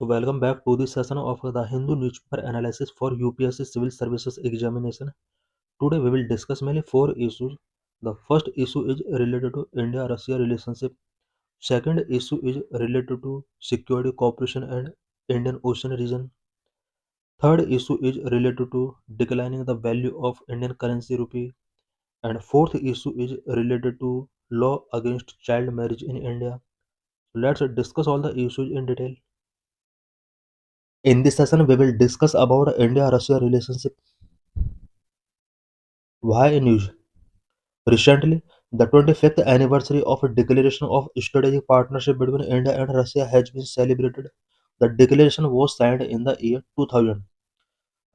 So welcome back to this session of the Hindu newspaper analysis for UPSC Civil Services examination. Today we will discuss mainly four issues. The first issue is related to India-Russia relationship. Second issue is related to security cooperation and Indian Ocean region. Third issue is related to declining the value of Indian currency rupee. And fourth issue is related to law against child marriage in India. Let's discuss all the issues in detail. In this session, we will discuss about India-Russia relationship. Why news? Recently, the 25th anniversary of a declaration of strategic partnership between India and Russia has been celebrated. The declaration was signed in the year 2000.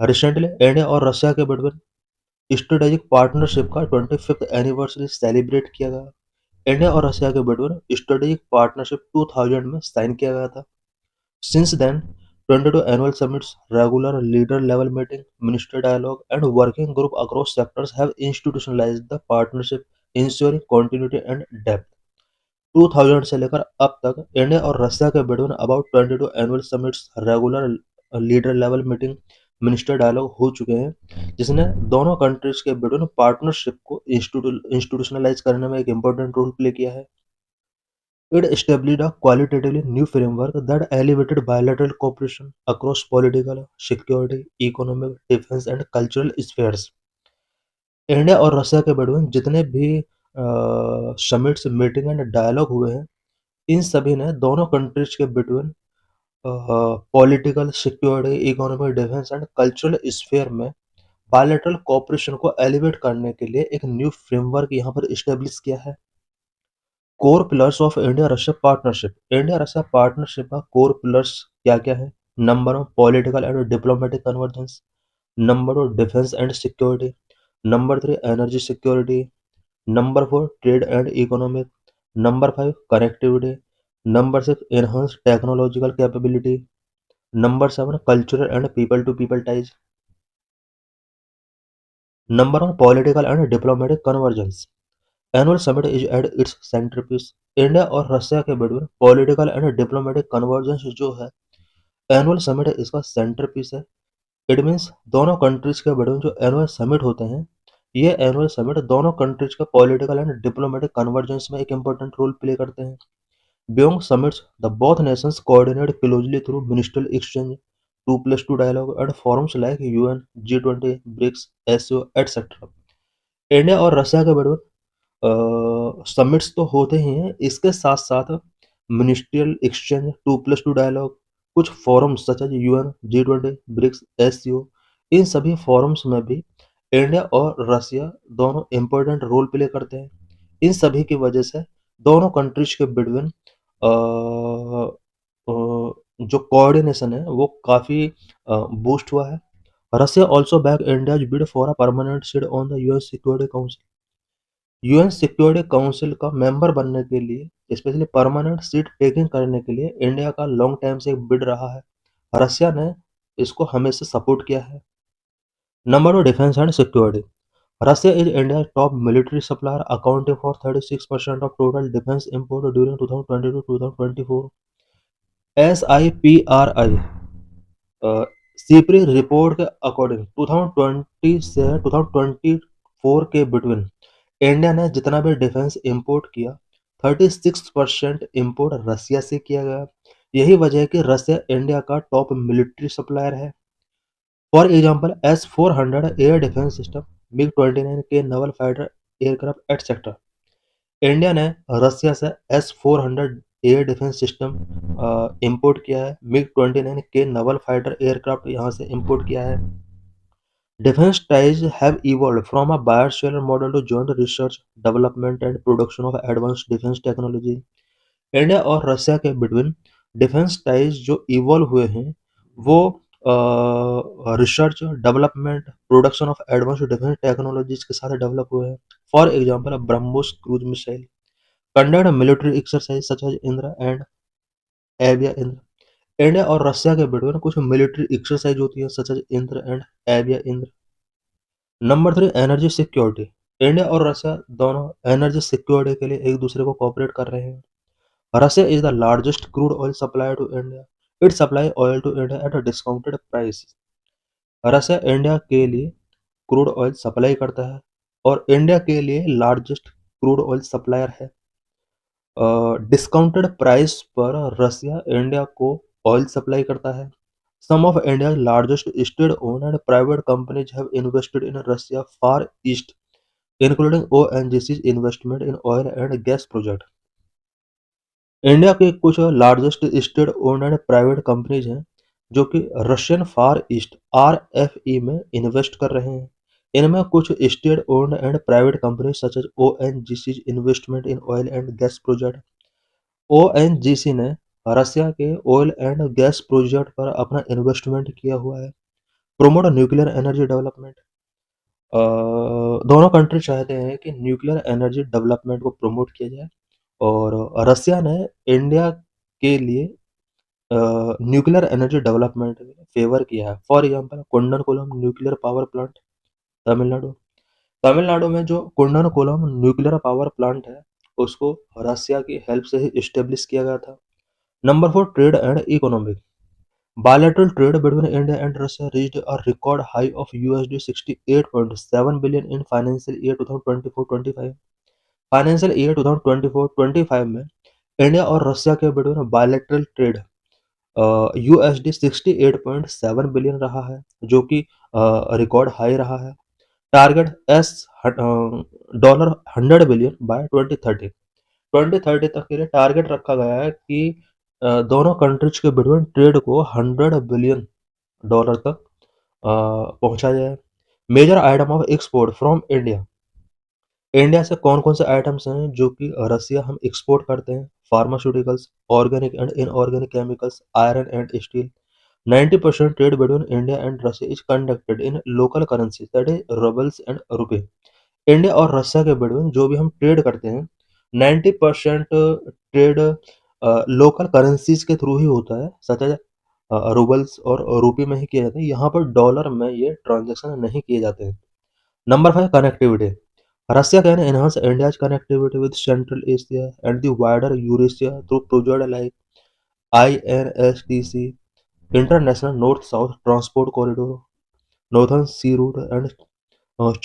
Recently, India और Russia के बीच strategic partnership का 25th anniversary celebrate किया गया। India और Russia के बीच strategic partnership 2000 में sign किया गया था। Since then, 22 annual summits, regular leader-level meetings, ministry dialogue, and working group across sectors have institutionalized the partnership, ensuring continuity and depth. 2000 से लेकर अब तक इंडिया और रशिया के बीच about 22 annual summits, regular leader level meeting, minister dialogue हो चुके हैं, जिसने दोनों कंट्रीज के बीच पार्टनरशिप को इंस्टीट्यूशनलाइज करने में एक इम्पोर्टेंट रोल प्ले किया है। It established a qualitatively new framework that elevated bilateral cooperation across political, security, economic, defense and cultural spheres. India और रशिया के बीच जितने भी समिट्स, मीटिंग एंड डायलॉग हुए हैं, इन सभी ने दोनों कंट्रीज के between political, security, economic, defence and cultural sphere में बायलैटरल कोऑपरेशन को एलिवेट करने के लिए एक न्यू फ्रेमवर्क यहाँ पर एस्टेब्लिश किया है। Core pillars of India Russia partnership. India Russia partnership का कोर पिलर्स क्या क्या है? Number 1 political and diplomatic convergence, number 2 defence and security, number 3 energy security, number 4 trade and economic, number 5 connectivity, number 6 enhance technological capability, number 7 cultural and people to people ties. Number 1 political and diplomatic convergence. Annual summit is at its centrepiece. India और Russia के बीच political and diplomatic convergence जो है, annual summit इसका centre piece है। It means दोनों countries के बीच जो annual summit होते हैं, ये एनुअल समिट दोनों कंट्रीज के पॉलिटिकल एंड डिप्लोमेटिक कन्वर्जेंस में एक इंपॉर्टेंट रोल प्ले करते हैं। Beyond summits, the both nations coordinate closely through ministerial exchange, 2+2 dialogue, and forums like UN, G20, BRICS, SCO, etc. India और रशिया के बीच summits तो होते ही हैं, इसके साथ साथ मिनिस्ट्रियल एक्सचेंज, 2+2 डायलॉग, कुछ forums such as UN, G20, BRICS, SCO, इन सभी फोरम्स में भी इंडिया और रशिया दोनों इम्पोर्टेंट रोल प्ले करते हैं। इन सभी की वजह से दोनों कंट्रीज के बिटवीन जो कोऑर्डिनेशन है वो काफ़ी बूस्ट हुआ है। Russia also back India's bid for a permanent seat on the UN security council. UN security council का मेंबर बनने के लिए, स्पेशली परमानेंट सीट टेकिंग करने के लिए इंडिया का लॉन्ग टाइम से एक बिड रहा है। रशिया ने इसको हमेशा सपोर्ट किया है। Number 2 defence and security. Russia is India's top military supplier, accounting for 36% of total defense import during 2020-2024. SIPRI Sipri report के अकॉर्डिंग 2020 से 2024 के बिटवीन इंडिया ने जितना भी डिफेंस इंपोर्ट किया, 36% इंपोर्ट रसिया से किया गया। यही वजह है कि रसिया इंडिया का टॉप मिलिट्री सप्लायर है। For example, S-400 air defence system, MiG-29K Naval fighter aircraft etcetera. India ने रसिया से S-400 air defence system import किया है। MiG-29K नवल फाइटर एयरक्राफ्ट यहाँ से इंपोर्ट किया है। Defense ties have evolved from a bilateral model to joint research, development and production of advanced defense technology. India और Russia के बिटवीन डिफेंस टाइज जो evolve हुए हैं, वो research, development, production of advance defence technologies के साथ develop हुए हैं। For example, BrahMos cruise missile conduct military exercise such as Indra and Avia Indra. India और रशिया के बीच कुछ मिलिट्री एक्सरसाइज होती है such as Indra and Avia Indra. Number 3 energy security. India और रशिया दोनों एनर्जी सिक्योरिटी के लिए एक दूसरे को कोऑपरेट कर रहे हैं। Russia is the largest crude oil supplier to India. It supply oil to India at a discounted price. Russia India के लिए क्रूड ऑयल सप्लाई करता है और इंडिया के लिए लार्जेस्ट क्रूड ऑयल सप्लायर है। डिस्काउंटेड प्राइस पर रसिया इंडिया को ऑयल सप्लाई करता है। Some of India's largest state owned and private companies have invested in Russia Far East, including ONGC's investment in oil and gas project. India के कुछ largest state owned and private companies हैं जो कि Russian Far East RFE में invest कर रहे हैं। इनमें कुछ state owned and private companies such as ONGC investment in oil and gas project. ONGC ने रसिया के ऑयल एंड गैस प्रोजेक्ट पर अपना इन्वेस्टमेंट किया हुआ है। Promote nuclear energy development. दोनों कंट्री चाहते हैं कि न्यूक्लियर एनर्जी डेवलपमेंट को प्रमोट किया जाए और रसिया ने इंडिया के लिए न्यूक्लियर एनर्जी डेवलपमेंट में फेवर किया है। For example Kudankulam nuclear power plant, Tamil Nadu. Tamil Nadu में जो कुंडनकुलम न्यूक्लियर पावर प्लांट है उसको रसिया की हेल्प से ही इस्टेब्लिश किया गया था। Number 4, trade and economy. Bilateral trade between India and Russia reached a record high of $68.7 billion in financial year 2024-25। Financial year 2024-25 में इंडिया और रशिया के बीच बायलैटरल ट्रेड यूएसडी 68.7 बिलियन रहा है, जो कि रिकॉर्ड हाई रहा है। Target S dollar 100 billion bye 2030। 2030 तक के लिए टारगेट रखा गया है कि दोनों कंट्रीज के बिटवीन ट्रेड को 100 बिलियन डॉलर तक पहुंचा जाए। Major item of export from India. India से कौन कौन से आइटम्स हैं जो कि रसिया हम एक्सपोर्ट करते हैं? Pharmaceuticals, organic and inorganic chemicals, iron and steel. 90% trade between India and Russia is conducted in local currency that is roubles and rupees. India और रसिया के बिटवीन जो भी हम ट्रेड करते हैं 90% ट्रेड लोकल करेंसीज के थ्रू ही होता है, सच एज रूबल्स और रुपये में ही किया जाता है। यहाँ पर डॉलर में ये ट्रांजेक्शन नहीं किए जाते हैं। Number 5, connectivity. Russia can enhance India's connectivity with Central Asia and the wider Eurasia through projects like INSTC, International North-South Transport Corridor, Northern Sea Route, and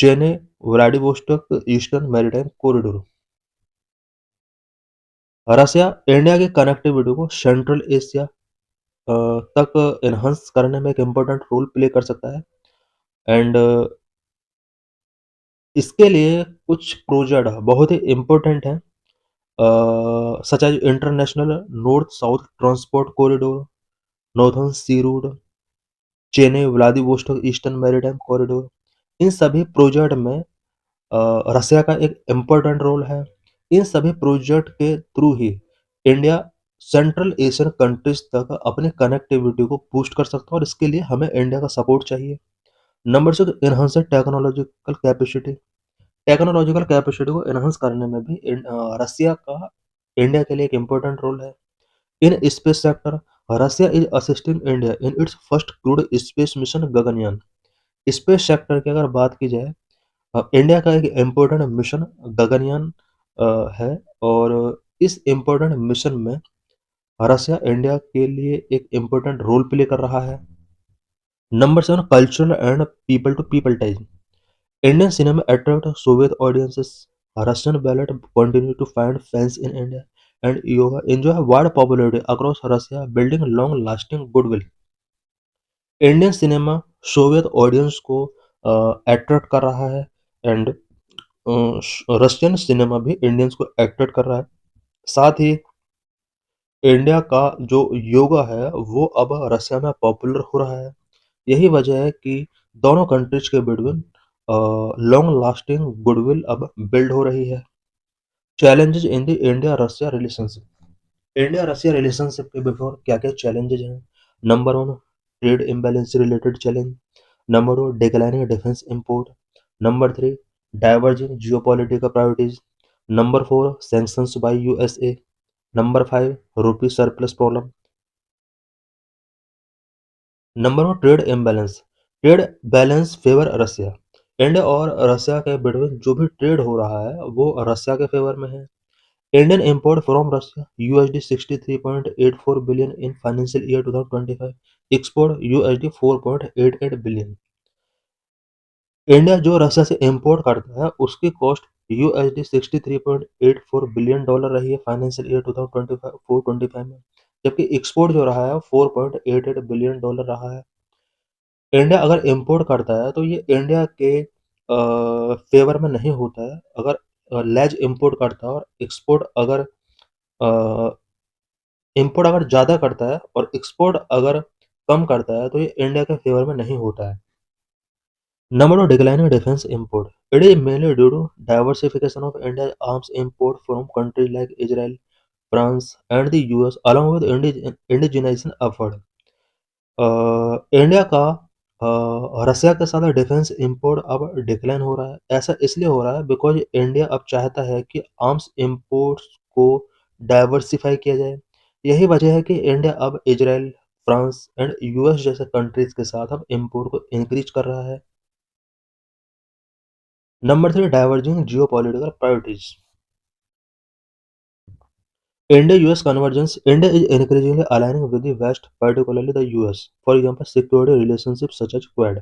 Chennai-Vladivostok Eastern Maritime Corridor। Russia India की connectivity को central Asia तक enhance करने में एक important role play कर सकता है। And इसके लिए कुछ प्रोजेक्ट बहुत ही इम्पोर्टेंट हैं, such as International North-South Transport Corridor, Northern Sea Route, Chennai Vladivostok eastern maritime corridor. इन सभी प्रोजेक्ट में रसिया का एक इम्पोर्टेंट रोल है। इन सभी प्रोजेक्ट के थ्रू ही इंडिया सेंट्रल एशियन कंट्रीज तक अपनी कनेक्टिविटी को बूस्ट कर सकता है और इसके लिए हमें इंडिया का सपोर्ट चाहिए। Number 6, enhance technological capacity. Technological capacity को एनहांस करने में भी रसिया का इंडिया के लिए एक इम्पोर्टेंट रोल है। In space sector, Russia is assisting India in its first crude space mission Gaganyaan. Space sector की अगर बात की जाए, इंडिया का एक इम्पोर्टेंट मिशन गगनयान है और इस इम्पोर्टेंट मिशन में रसिया इंडिया के लिए एक इम्पोर्टेंट रोल प्ले कर रहा है। Number 7, cultural and people to people ties. Indian cinema attract Soviet audiences. Russian ballet continue to find fans in India, and yoga enjoy wide popularity across Russia, building long-lasting goodwill. Indian cinema Soviet audience को attract कर रहा है and Russian cinema भी Indians को attract कर रहा है। साथ ही इंडिया का जो योगा है वो अब रसिया में पॉपुलर हो रहा है। यही वजह है कि दोनों कंट्रीज के बिटवीन लॉन्ग लास्टिंग गुडविल अब बिल्ड हो रही है। Challenges in the India Russia relationship. India Russia relationship के बिफोर क्या क्या चैलेंजेस हैं? Number 1, trade imbalance related challenge. Number 2, declining defence import. Number 3, diverging geopolitical priorities. Number 4, sanctions by USA. Number 5, rupee surplus problem. Number 1, trade imbalance. Trade balance favour Russia. India और Russia के between जो भी trade हो रहा है वो रसिया के favour में है। Indian import from Russia USD 63.84 billion in financial year 2025. Export USD 4.88 billion. India जो रशिया से इंपोर्ट करता है उसकी कॉस्ट USD 63.84 बिलियन डॉलर रही है फाइनेंशियल ईयर 2025 में, जबकि एक्सपोर्ट जो रहा है 4.88 बिलियन डॉलर रहा है। इंडिया अगर इंपोर्ट करता है तो ये इंडिया के फेवर में नहीं होता है। अगर लेज इंपोर्ट करता है और एक्सपोर्ट अगर इंपोर्ट अगर ज़्यादा करता है और एक्सपोर्ट अगर कम करता है तो ये इंडिया के फेवर में नहीं होता है। Number of declining defense import. It is mainly due to diversification of India's arms import from countries like Israel, France, and the US, along with indigenization effort. India का रसिया के साथ डिफेंस इंपोर्ट अब decline हो रहा है। ऐसा इसलिए हो रहा है बिकॉज इंडिया अब चाहता है कि आर्म्स इंपोर्ट्स को डाइवर्सिफाई किया जाए। यही वजह है कि इंडिया अब इजराइल, फ्रांस एंड यूएस जैसे कंट्रीज के साथ अब इंपोर्ट को इंक्रीज कर रहा है। Number three, diverging geopolitical priorities. India-US convergence. India is increasingly aligning with the West, particularly the US. For example, security relationships such as Quad.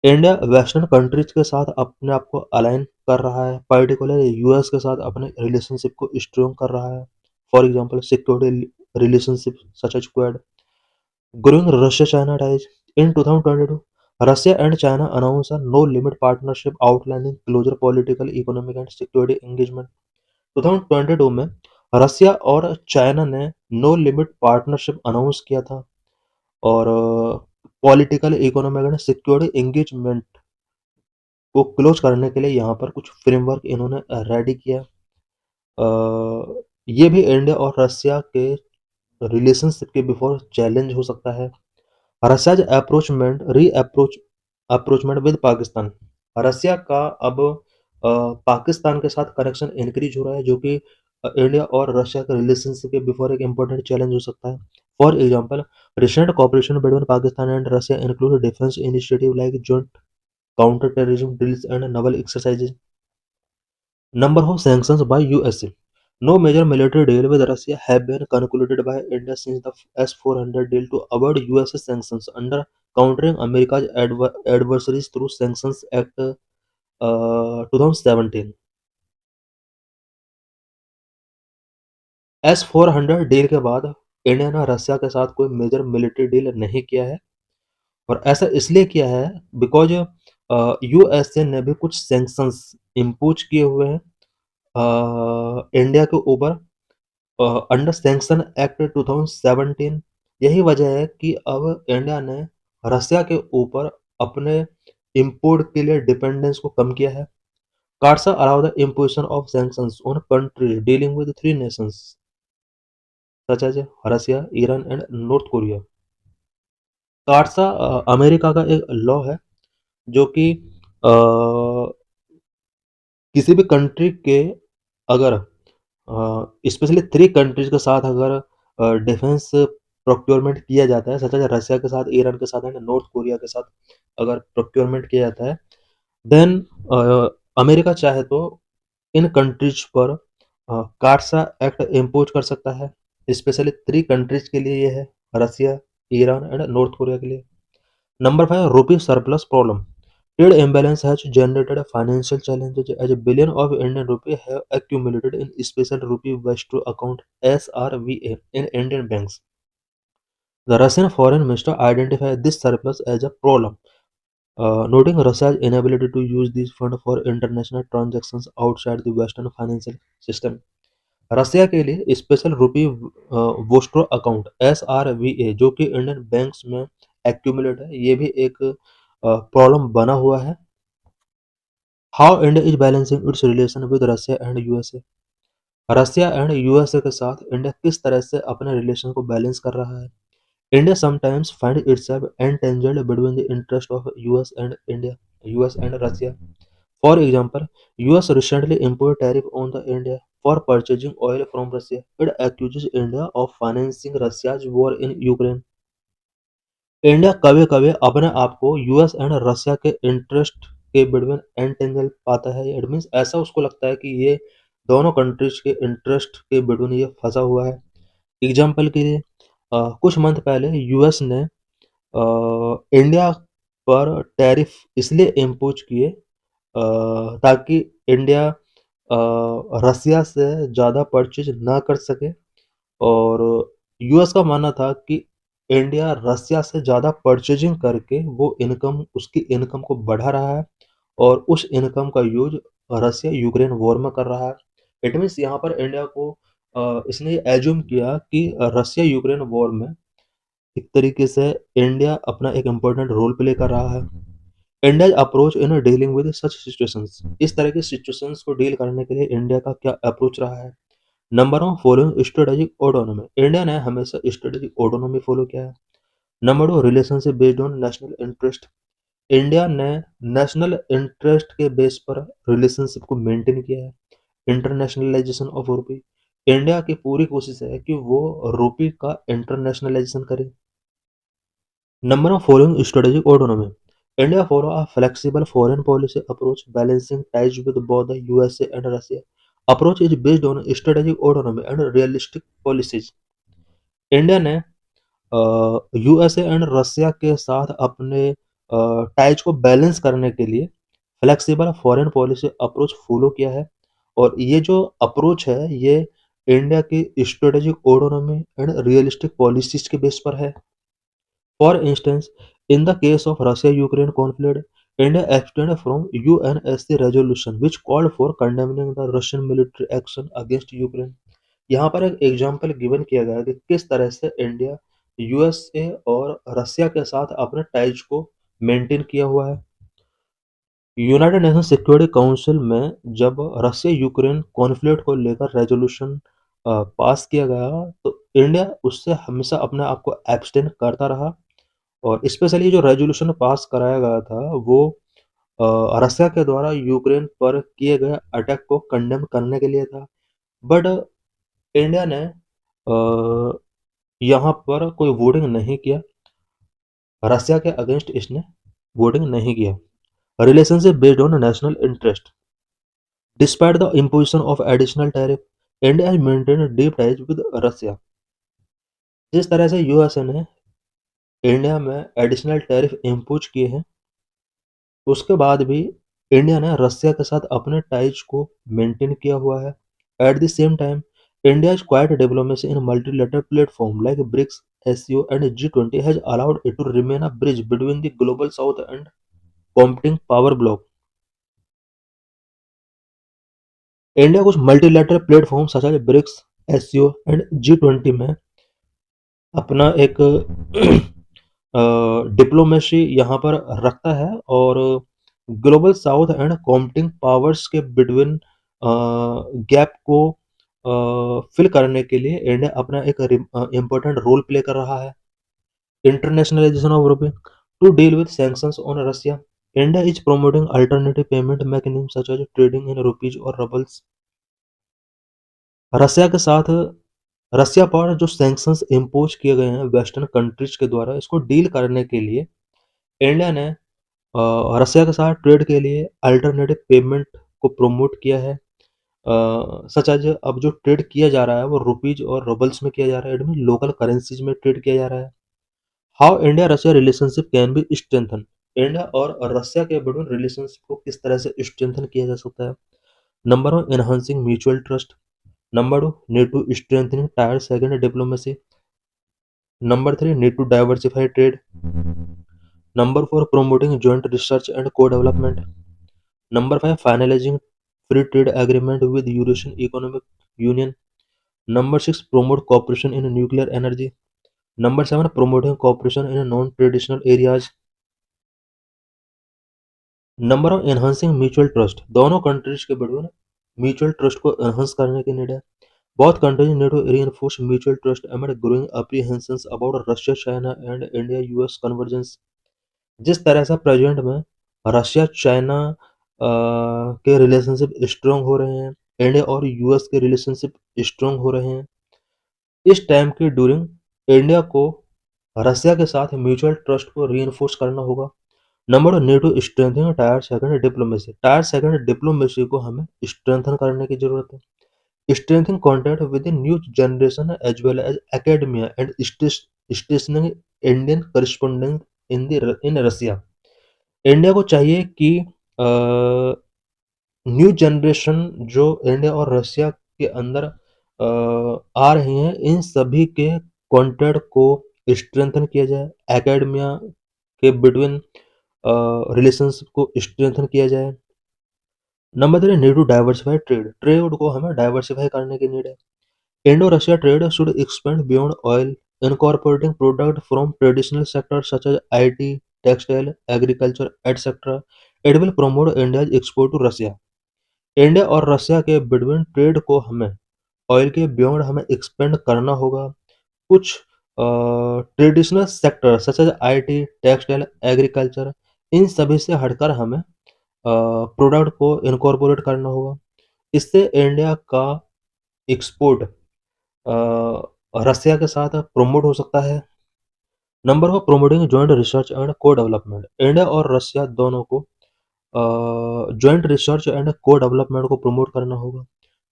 India western countries के साथ अपने आप को अलाइन कर रहा है, पर्टिकुलरली यूएस के साथ अपने रिलेशनशिप को स्ट्रॉन्ग कर रहा है। For example, security relationship such as Quad. Growing Russia-China ties. In 2022, Russia and China announced a no-limit partnership outlining closer political, economic and security engagement. 2022 में रसिया और चाइना ने नो लिमिट पार्टनरशिप अनाउंस किया था और political, economic and security engagement को close करने के लिए यहाँ पर कुछ फ्रेमवर्क इन्होंने रेडी किया। ये भी इंडिया और रसिया के रिलेशनशिप के बिफोर चैलेंज हो सकता है। Russia's rapprochement with Pakistan. Russia का अब पाकिस्तान के साथ कनेक्शन इंक्रीज हो रहा है, जो कि इंडिया और रशिया के रिलेशनशिप के बिफोर एक इम्पोर्टेंट चैलेंज हो सकता है। For example, recent cooperation between Pakistan and Russia include defence initiative like joint counter-terrorism drills and naval exercises. Number of sanctions by USA. No major military deal with Russia have been concluded by India since the S-400 deal to avoid US sanctions under countering America's adversaries through Sanctions Act 2017. S-400 deal के बाद India ने Russia के साथ कोई major military deal नहीं किया है, और ऐसा इसलिए किया है बिकॉज यूएसए ने भी कुछ सैंक्शंस इम्पोज किए हुए हैं इंडिया के ऊपर अंडर सैंक्शन एक्ट 2017। यही वजह है कि अब इंडिया ने रसिया के ऊपर अपने इंपोर्ट के लिए डिपेंडेंस को कम किया है। कार्सा allow the imposition of sanctions on countries dealing with three nations such as Russia, Iran and North Korea. कार्सा अमेरिका का एक लॉ है जो कि किसी भी कंट्री के अगर स्पेशली थ्री कंट्रीज के साथ अगर डिफेंस प्रोक्योरमेंट किया जाता है, सच एज रसिया के साथ, ईरान के साथ एंड नॉर्थ कोरिया के साथ अगर प्रोक्योरमेंट किया जाता है, देन अमेरिका चाहे तो इन कंट्रीज पर कार्सा एक्ट इम्पोज कर सकता है। स्पेशली थ्री कंट्रीज के लिए ये है, रसिया, ईरान एंड नॉर्थ कोरिया के लिए। Number 5, rupee surplus problem. Trade imbalance has generated financial challenges as a billion of Indian rupee have accumulated in special rupee escrow account (SRVA) in Indian banks. The Russian foreign minister identified this surplus as a problem, noting Russia's inability to use these funds for international transactions outside the Western financial system. रसिया के लिए special रुपी vostro account SRVA जो कि Indian banks में accumulate है, ये भी एक problem बना हुआ है। How India is balancing its relation with Russia and USA. Russia and USA के साथ इंडिया किस तरह से अपने रिलेशन को बैलेंस कर रहा है। India sometimes find itself entangled between the interest of US and Russia. For example, US recently imposed tariff on the India for purchasing oil from Russia. It accuses India of financing Russia's war in Ukraine. India कभी कभी अपने आप को US and Russia के interest के between एंटेंजल पाता है। It means ऐसा उसको लगता है कि ये दोनों कंट्रीज के इंटरेस्ट के बिटवीन ये फंसा हुआ है। एग्जाम्पल के लिए कुछ मंथ पहले यूएस ने इंडिया पर टैरिफ इसलिए इम्पोज किए ताकि इंडिया रसिया से ज़्यादा परचेज ना कर सके, और यूएस का मानना था कि इंडिया रसिया से ज़्यादा परचेजिंग करके वो इनकम उसकी इनकम को बढ़ा रहा है और उस इनकम का यूज रसिया यूक्रेन वॉर में कर रहा है। इट मीन्स यहाँ पर इंडिया को इसने एज्यूम किया कि रसिया यूक्रेन वॉर में एक तरीके से इंडिया अपना एक इम्पोर्टेंट रोल प्ले कर रहा है। India approach in dealing with such situations, इस तरह की सिचुएशंस को डील करने के लिए इंडिया का क्या अप्रोच रहा है। Number one, following strategic autonomy, India ने हमेशा स्ट्रेटेजिक ऑटोनॉमी फॉलो किया है। Number to, relationship based on national interest, India ने नेशनल इंटरेस्ट के बेस पर रिलेशनशिप को मेंटेन किया है। इंटरनेशनलाइजेशन ऑफ रूपी, इंडिया की पूरी कोशिश है कि वो रूपी का इंटरनेशनलाइजेशन करे। Number of following strategic autonomy, India follow a flexible foreign policy approach balancing ties with both the USA and Russia. Approach is based on strategic autonomy and realistic policies. India ने USA and Russia के साथ अपने ties को balance करने के लिए flexible foreign policy approach follow किया है, और ये जो अप्रोच है ये इंडिया की strategic autonomy and realistic policies के बेस पर है। For instance, in the case of Russia-Ukraine conflict, India abstained from UNSC resolution which called for condemning the Russian military action against Ukraine. यहाँ पर एक example given किया गया है कि किस तरह से इंडिया यूएसए और रसिया के साथ अपने टाइज को मेंटेन किया हुआ है। यूनाइटेड नेशन सिक्योरिटी काउंसिल में जब रसिया यूक्रेन कॉन्फ्लिक्ट को लेकर रेजोल्यूशन पास किया गया, तो इंडिया उससे हमेशा अपने आप को एब्सटेन करता रहा, और स्पेशली जो रेजोल्यूशन पास कराया गया था वो रसिया के द्वारा यूक्रेन पर किए गए अटैक को कंडेम करने के लिए था। बट इंडिया ने यहाँ पर कोई वोटिंग नहीं किया, रसिया के अगेंस्ट इसने वोटिंग नहीं किया। Relationship based on national interest, despite the imposition of additional tariff, India has maintained deep ties with Russia. जिस तरह से यूएसए ने इंडिया में एडिशनल टैरिफ इम्पोज किए हैं, उसके बाद भी इंडिया ने रसिया के साथ अपने टाइज को मेंटेन किया हुआ है। At the same time, India's quiet diplomacy in multilateral platforms like BRICS, SCO, and G20 has allowed it to remain a bridge between the global south and competing power bloc. India कुछ multilateral platform such as BRICS, SCO and G20 में अपना एक diplomacy यहाँ पर रखता है, और global south and competing powers के बिटवीन गैप को फिल करने के लिए इंडिया अपना एक इम्पोर्टेंट रोल प्ले कर रहा है। Internationalisation of rupee, to deal with sanctions on Russia, India is promoting alternative payment mechanisms such as trading in rupees और rubles। रसिया के साथ रसिया पर जो सैंक्शंस इम्पोज किए गए हैं वेस्टर्न कंट्रीज के द्वारा, इसको डील करने के लिए इंडिया ने रसिया के साथ ट्रेड के लिए अल्टरनेटिव पेमेंट को प्रमोट किया है। सच एज अब जो ट्रेड किया जा रहा है वो रुपीज और रबल्स में किया जा रहा है, इनमें लोकल करेंसीज में ट्रेड किया जा रहा है। How India Russia relationship can be strengthen, India और रशिया के बिटवीन रिलेशनशिप को किस तरह से स्ट्रेंथन किया जा सकता है। Number one, enhancing mutual trust. Number two, need to strengthening tier second diplomacy. Number three, need to diversify trade. Number four, promoting joint research and co-development. Number five, finalizing free trade agreement with Eurasian Economic Union. Number six, promote cooperation in nuclear energy. Number seven, promoting cooperation in non-traditional areas. Number of enhancing mutual trust, दोनों countries के between mutual trust को enhance करने की need है। Both countries need to reinforce mutual trust amid growing apprehensions about Russia China and India US convergence. जिस तरह से present में रशिया चाइना के रिलेशनशिप स्ट्रॉन्ग हो रहे हैं, इंडिया और यूएस के रिलेशनशिप स्ट्रॉन्ग हो रहे हैं, इस टाइम के ड्यूरिंग इंडिया को रशिया के साथ म्यूचुअल ट्रस्ट को रीइंफोर्स करना होगा। Number two, need to strengthen tier second diplomacy, tier second diplomacy को हमें स्ट्रेंथन करने की जरूरत है। strengthening contact with the new generation as well as academia and stationing Indian correspondence in Russia. India को चाहिए कि न्यू जनरेशन जो इंडिया और रशिया के अंदर आ रही हैं, इन सभी के कॉन्टैक्ट को स्ट्रेंथन किया जाए, एकेडमिया के बिटवीन रिलेशंस को स्ट्रेंथन किया जाए। Number 3, need to diversify trade, trade को हमें डाइवर्सिफाई करने की नीड है। Indo Russia trade should expand beyond oil, incorporating product from traditional sectors such as IT, textile, agriculture, etc. It will promote India's export to Russia. India और Russia के between trade को हमें oil के beyond हमें expand करना होगा। कुछ traditional sector such as IT, textile, agriculture, इन सभी से हटकर हमें प्रोडक्ट को इनकॉर्पोरेट करना होगा। इससे इंडिया का एक्सपोर्ट रसिया के साथ प्रमोट हो सकता है। Number 4, promoting joint research and को डेवलपमेंट, इंडिया और रसिया दोनों को जॉइंट रिसर्च एंड को डेवलपमेंट को प्रमोट करना होगा।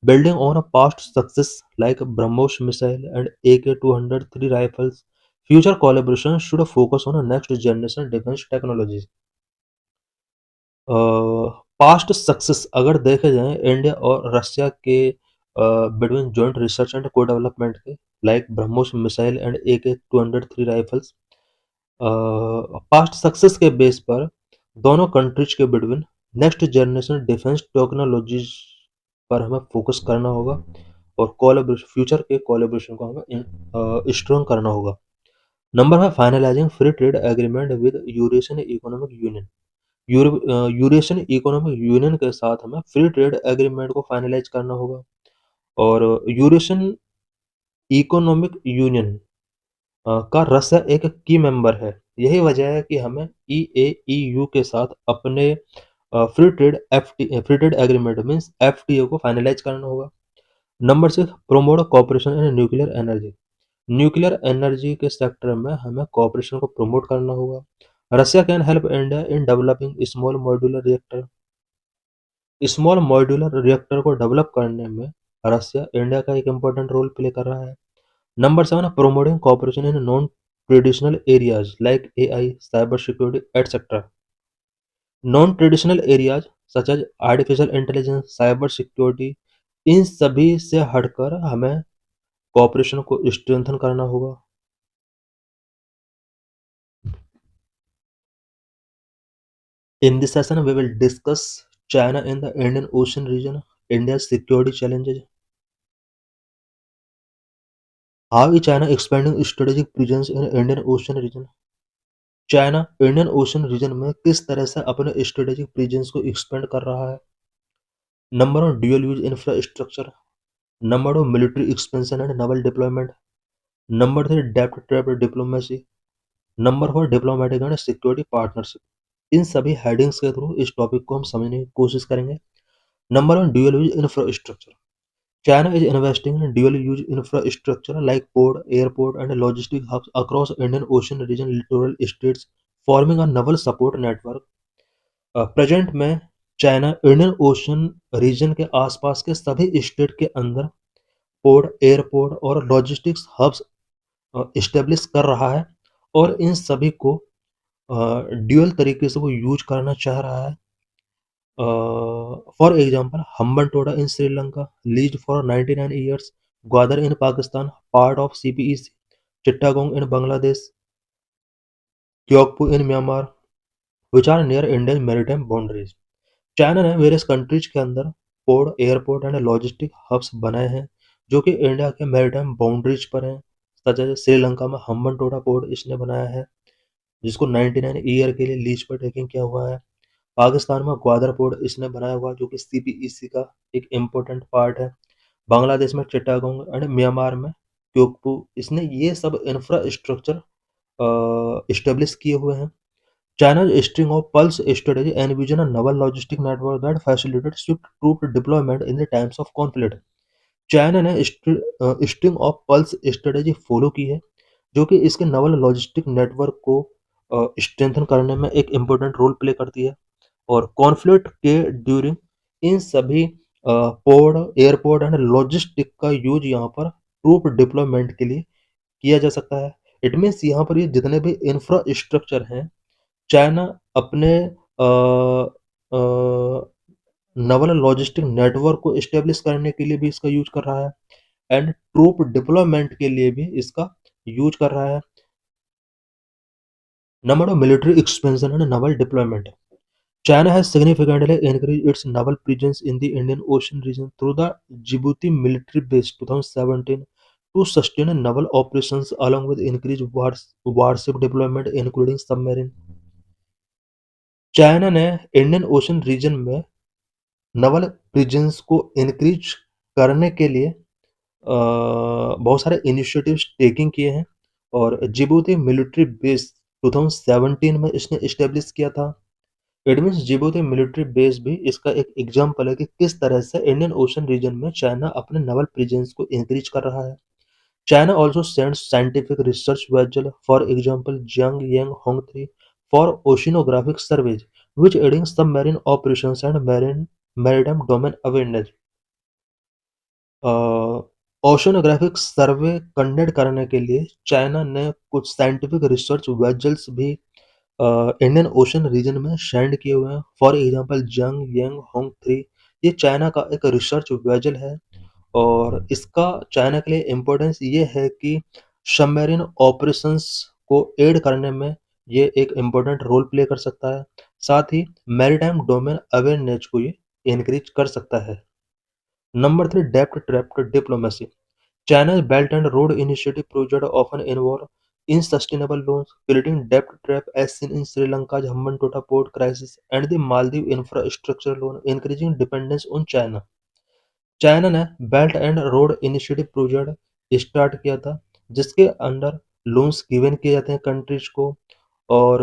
Building on a past success like BrahMos missile and AK-203 rifles, future collaboration should focus on next generation defence technologies. Past success अगर देखे जाएं इंडिया और रशिया के बिटवीन जॉइंट रिसर्च एंड को डेवलपमेंट के like BrahMos missile and AK-203 rifles, past success के base पर दोनों कंट्रीज के between next generation defence technologies पर हमें फोकस करना होगा और कोलैबोरेशन फ्यूचर के कोलैबोरेशन को हमें स्ट्रॉन्ग करना होगा। Number 5, finalising free trade agreement with Eurasian economic union, Eurasian economic union के साथ हमें फ्री ट्रेड एग्रीमेंट को फाइनलाइज करना होगा। और यूरेशियन इकोनॉमिक यूनियन का रसिया एक की मेंबर है। यही वजह है कि हमें EAEU के साथ अपने free trade agreement means FTA को फाइनलाइज करना होगा। Number 6, promote cooperation in nuclear energy, nuclear energy के सेक्टर में हमें कॉपरेशन को प्रमोट करना होगा। Russia can help India in developing small modular reactor, small modular reactor को डेवलप करने में रसिया इंडिया का एक इम्पोर्टेंट रोल प्ले कर रहा है। Number 7, promoting cooperation in non-traditional areas like AI, cyber security, etc. Non-traditional areas such as artificial intelligence, cyber security, इन सभी से हटकर हमें कॉपरेशन को स्ट्रेंथन करना होगा। In this session, we will discuss China in the Indian Ocean region, India's security challenges, how is China expanding strategic presence in Indian Ocean region, China Indian ocean region में किस तरह से अपने strategic presence को expand कर रहा है। Number 1, dual use infrastructure. Number 2, military expansion and naval deployment. Number 3, डेप्थ trap diplomacy. Number 4, diplomatic and security partnership. इन सभी हेडिंग्स के थ्रू इस टॉपिक को हम समझने की कोशिश करेंगे। Number 1, dual use infrastructure. China is investing in dual-use infrastructure like port, airport, and logistic hubs across Indian Ocean region littoral states, forming a naval support network. Present में China Indian ocean region के आसपास के सभी state के अंदर port, airport और logistics hubs establish कर रहा है और इन सभी को ड्यूअल तरीके से वो यूज करना चाह रहा है। For example, Hambantota in Sri Lanka, leased for 99 years, Gwadar in Pakistan, part of CPEC, Chittagong in Bangladesh, Kyokpu in Myanmar, which are near Indian maritime boundaries. China ने वेरियस कंट्रीज के अंदर port, airport and logistic hubs बनाए हैं जो कि India के maritime boundaries पर हैं। सच एज श्रीलंका में हम्बनटोटा पोर्ट इसने बनाया है जिसको 99 ईयर के लिए लीज पर टेकिंग किया हुआ है। पाकिस्तान में ग्वादर पोर्ट इसने बनाया हुआ जो कि CPEC का एक इम्पोर्टेंट पार्ट है। बांग्लादेश में चिट्टागोंग एंड म्यांमार में क्योकपू इसने ये सब इंफ्रास्ट्रक्चर इस्टेब्लिश किए हुए हैं। China's string of pulse strategy envision a naval logistic network that facilitates swift troop deployment in the times of conflict. China ने string of pearls strategy follow की है जो कि इसके नवल लॉजिस्टिक नेटवर्क को स्ट्रेंथन करने में एक इम्पोर्टेंट रोल प्ले करती है और कॉन्फ्लिक्ट के ड्यूरिंग इन सभी पोर्ट, एयरपोर्ट एंड लॉजिस्टिक का यूज यहाँ पर ट्रूप डिप्लॉयमेंट के लिए किया जा सकता है। इट मीन्स यहाँ पर ये जितने भी इंफ्रास्ट्रक्चर हैं, चाइना अपने नवल लॉजिस्टिक नेटवर्क को एस्टेब्लिश करने के लिए भी इसका यूज कर रहा है एंड ट्रूप डिप्लॉयमेंट के लिए भी इसका यूज कर रहा है। Number of military expansion and naval deployment. China has significantly increased its naval presence in the Indian Ocean region through the Djibouti military base 2017 to sustain naval operations along with increased warship deployment including submarine. China ने Indian ocean region में Naval presence को increase करने के लिए बहुत सारे initiatives taking किए हैं और जिबूती मिलिट्री बेस 2017 में इसने इस्टेब्लिश किया था। It means Djibouti military base भी इसका एक एग्जाम्पल है कि किस तरह से इंडियन ओशन रीजन में चाइना अपने नवल प्रेजेंस को इंक्रीज कर रहा है। China also sends scientific research vessel for example Xiang Yang Hong 3 for oceanographic surveys which aiding submarine operations and maritime domain awareness. Oceanographic survey conduct करने के लिए China ने कुछ साइंटिफिक रिसर्च वेजल्स भी इंडियन ओशन रीजन में send किए हुए हैं। फॉर एग्जांपल जंग यांग होंग 3 ये चाइना का एक रिसर्च वेजल है और इसका चाइना के लिए इम्पोर्टेंस ये है कि सबमरीन ऑपरेशंस को एड करने में ये एक इम्पोर्टेंट रोल प्ले कर सकता है। साथ ही मैरीटाइम डोमेन अवेयरनेस को ये इंक्रीज कर सकता है। नंबर 3 डेप्थ trap diplomacy. China's Belt and Road Initiative project often involve unsustainable loans, creating debt trap as seen in Sri Lanka's Hambantota port crisis and the Maldives infrastructure loan, increasing dependence on China. China ने belt and road initiative project start किया था जिसके under loans given किए जाते हैं countries को और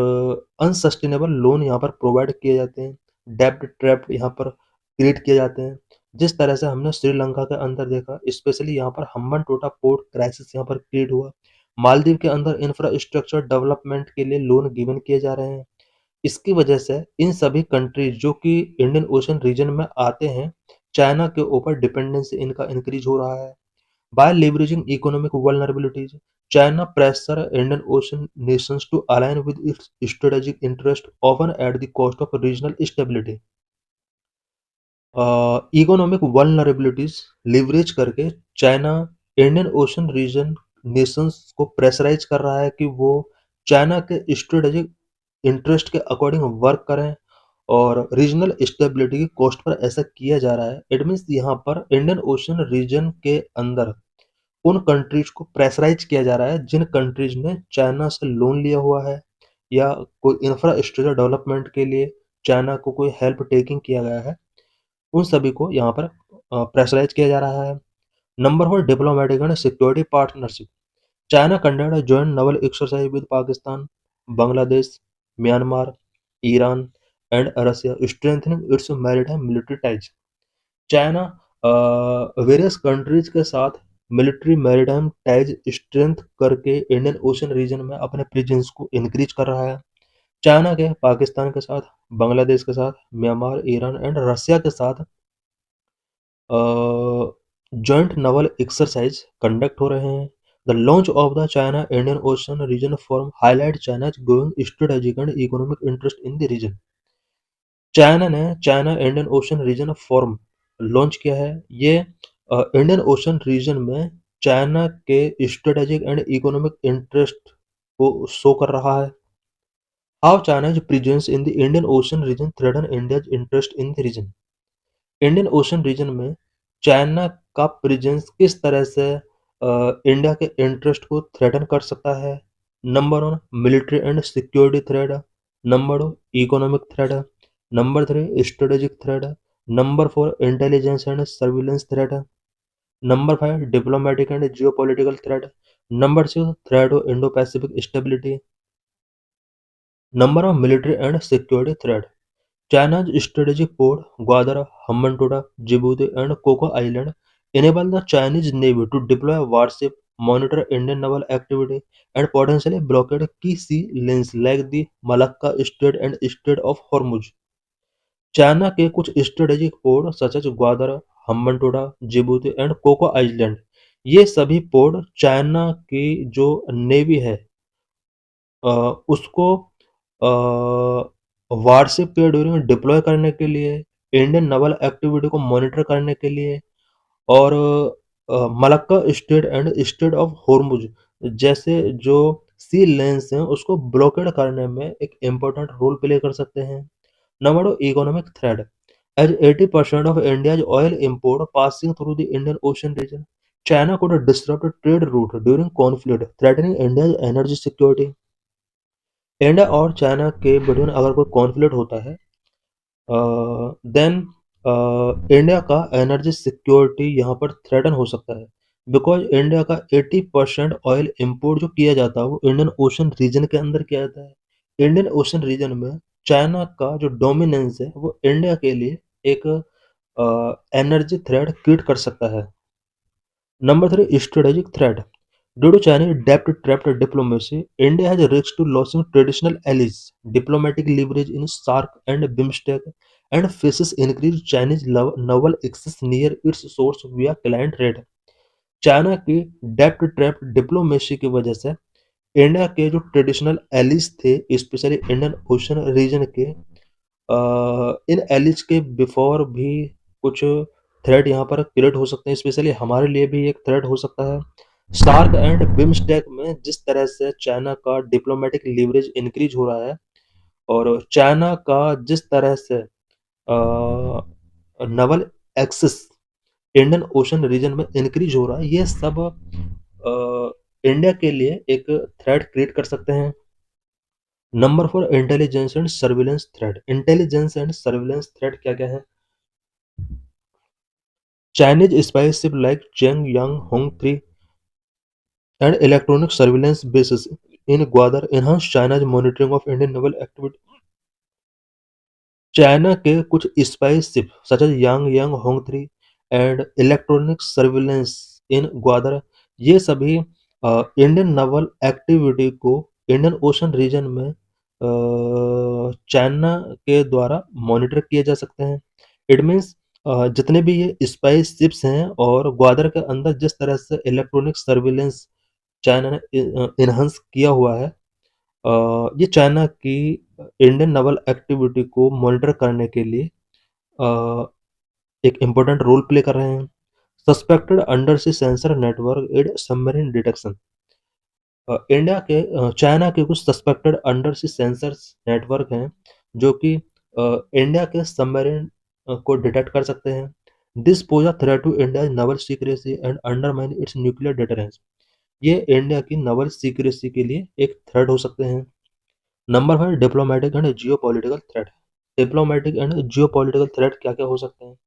unsustainable loan यहाँ पर प्रोवाइड किए जाते हैं। डेब्ट ट्रैप यहाँ पर क्रिएट किए जाते हैं जिस तरह से हमने श्रीलंका के अंदर देखा, स्पेशली यहाँ पर हम्बन टोटा पोर्ट क्राइसिस यहाँ पर क्रिएट हुआ। मालदीव के अंदर इंफ्रास्ट्रक्चर डेवलपमेंट के लिए लोन गिवन किए जा रहे हैं। इसकी वजह से इन सभी कंट्रीज जो कि इंडियन ओशन रीजन में आते हैं, चाइना के ऊपर डिपेंडेंसी इनका इंक्रीज हो रहा है। By leveraging economic vulnerabilities, China pressure Indian ocean nations to align with its strategic interest often at the cost of regional stability. Economic vulnerabilities leverage करके China Indian ocean region nations को pressurise कर रहा है कि वो China के strategic interest के according work करें और रीजनल स्टेबिलिटी की कॉस्ट पर ऐसा किया जा रहा है। इट मीन्स यहाँ पर इंडियन ओशन रीजन के अंदर उन कंट्रीज को प्रेशराइज किया जा रहा है जिन कंट्रीज ने चाइना से लोन लिया हुआ है या कोई इंफ्रास्ट्रक्चर डेवलपमेंट के लिए चाइना को कोई हेल्प टेकिंग किया गया है, उन सभी को यहाँ पर प्रेशराइज किया जा रहा है। Number 4 diplomatic and security partnership. China conducted a joint naval exercise with Pakistan, Bangladesh, Myanmar, Iran, and Russia, strengthening its maritime military ties. China various countries के साथ मिलिट्री मैरिटाइम टाइज स्ट्रेंथ करके Indian ocean region में अपने presence को increase कर रहा है। China के पाकिस्तान के साथ, बांग्लादेश के साथ, म्यांमार, ईरान एंड रसिया के साथ जॉइंट नवल एक्सरसाइज कंडक्ट हो रहे हैं। The launch of the China-Indian Ocean Region Forum highlights China's growing strategic and economic interest in the region. China ने China Indian ocean region forum launch किया है। ये Indian ocean region में China के strategic and economic interest को show कर रहा है। How China's presence in the Indian Ocean region threaten India's interest in the region. Indian ocean region में चाइना का प्रेजेंस किस तरह से इंडिया के इंटरेस्ट को थ्रेटन कर सकता है। Number 1 military and security threat, number 2 economic threat, number 3 strategic threat, number 4 intelligence and surveillance threat, number 5 diplomatic and geopolitical threat, number 6 threat of Indo Pacific stability. Number of military and security threat. China's strategic port, Gwadar, Hambantota, Djibouti, and Coco Island enable the Chinese Navy to deploy warship, monitor Indian naval activity, and potentially blockade key sea lanes like the Malacca Strait and Strait of Hormuz. China के कुछ strategic port such as Gwadar, Hambantota, Djibouti and Coco Island, ये सभी port China की जो navy है अ, उसको warship के during deploy करने के लिए, इंडियन नवल एक्टिविटी को मॉनिटर करने के लिए और Malacca strait and straight of Hormuz जैसे जो सी लेन्स हैं उसको ब्लॉकेड करने में एक इम्पोर्टेंट रोल प्ले कर सकते हैं। Number 2, economic threat. As 80% of India's oil import passing through the Indian Ocean region, China could disrupt trade route during conflict, threatening India's energy security. India और China के between अगर कोई conflict होता है then India का energy security यहाँ पर threaten हो सकता है बिकॉज इंडिया का 80% ऑयल इंपोर्ट जो किया जाता है वो इंडियन ओशन रीजन के अंदर किया जाता है। इंडियन ओशन रीजन में चाइना का जो डोमिनेंस है वो इंडिया के लिए एक एनर्जी थ्रेट क्रिएट कर सकता है। Number 3, strategic threat. Due to China's debt-trapped diplomacy, India has risked to losing traditional allies, diplomatic leverage in SAARC and BIMSTEC, and faces increased Chinese naval access near its source via client trade. China की डेप्ट trap diplomacy की वजह से India के जो traditional एलिज थे specially Indian ocean region के इन एलिज के before भी कुछ थ्रेट यहाँ पर क्रिएट हो सकते हैं, स्पेशली हमारे लिए भी एक थ्रेट हो सकता है। सार्क एंड बिम्स्टेक में जिस तरह से चाइना का डिप्लोमेटिक लीवरेज इंक्रीज हो रहा है और चाइना का जिस तरह से naval access Indian ocean region में इंक्रीज हो रहा है, ये सब इंडिया के लिए एक थ्रेट क्रिएट कर सकते हैं। Number 4, intelligence and surveillance threat. Intelligence and surveillance threat क्या क्या है? Chinese spy ships like Cheng-Yang-Hong-3 and electronic surveillance bases in Gwadar enhance China's monitoring of Indian naval activity. China के कुछ spy ship such as Yang Yang Hong three and electronic surveillance in Gwadar, ये सभी Indian naval activity को Indian ocean region में China के द्वारा monitor किए जा सकते हैं। इट मीन्स जितने भी ये स्पाई शिप्स हैं और ग्वादर के अंदर जिस तरह से इलेक्ट्रॉनिक सर्विलेंस चाइना ने इन्हांस किया हुआ है, ये चाइना की इंडियन नवल एक्टिविटी को मॉनिटर करने के लिए एक इम्पोर्टेंट रोल प्ले कर रहे हैं। Suspected under sea sensor network aid submarine detection. India के चाइना के कुछ suspected under sea sensors network हैं जो कि इंडिया के सबमरीन को डिटेक्ट कर सकते हैं। This pose a threat to India naval secrecy and undermine its nuclear deterrence. ये इंडिया की नवल सीक्रेसी के लिए एक थ्रेट हो सकते हैं। Number 5, diplomatic and geopolitical threat. Diplomatic and geopolitical threat क्या-क्या हो सकते हैं?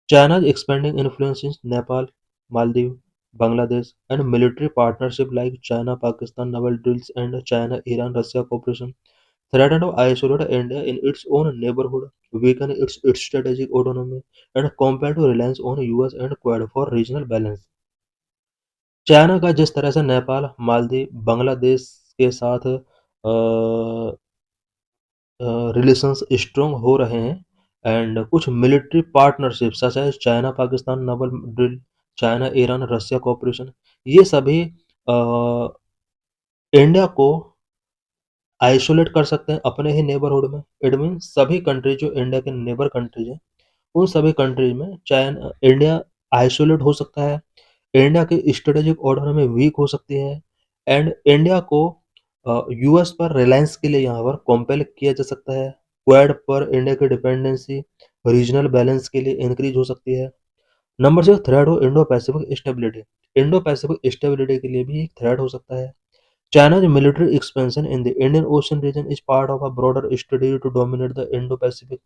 China's expanding influence in Nepal, Maldives, Bangladesh, and military partnership like China-Pakistan naval drills and China-Iran-Russia cooperation threaten to isolate India in its own neighborhood, weaken its strategic autonomy, and compel to reliance on US and Quad for regional balance. China का जिस तरह से नेपाल, मालदीव, बांग्लादेश के साथ relations strong हो रहे हैं and कुछ मिलिट्री पार्टनरशिप सच है China Pakistan Naval drill, China Iran Russia cooperation, ये सभी इंडिया को आइसोलेट कर सकते हैं अपने ही नेबरहुड में। इट मीन सभी कंट्री जो इंडिया के नेबर कंट्रीज हैं उन सभी कंट्रीज में चाइना इंडिया आइसोलेट हो सकता है, इंडिया की स्ट्रेटेजिक ऑर्डर में वीक हो सकती है एंड इंडिया को यूएस पर रिलायंस के लिए यहाँ पर कॉम्पेल किया जा सकता है। क्वाड पर इंडिया की डिपेंडेंसी रीजनल बैलेंस के लिए इंक्रीज हो सकती है। नंबर 6, थ्रेट हो Indo Pacific stability. Indo Pacific stability के लिए भी एक थ्रेट हो सकता है। China's military expansion in the Indian Ocean region is part of a broader strategy to dominate the Indo-Pacific.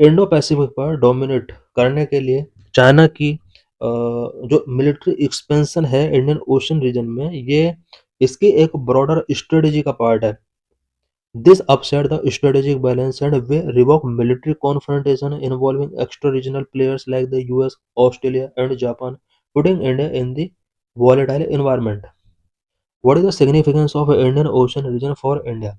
Indo Pacific पर डोमिनेट करने के लिए चाइना की जो मिलिट्री एक्सपेंशन है इंडियन ओशन रीजन में, ये इसकी एक ब्रॉडर स्ट्रेटेजी का पार्ट है। This upset the strategic balance and way revoke military confrontation involving extra regional players like the US, Australia and Japan, putting India in the volatile environment. What is the significance of Indian Ocean region for India?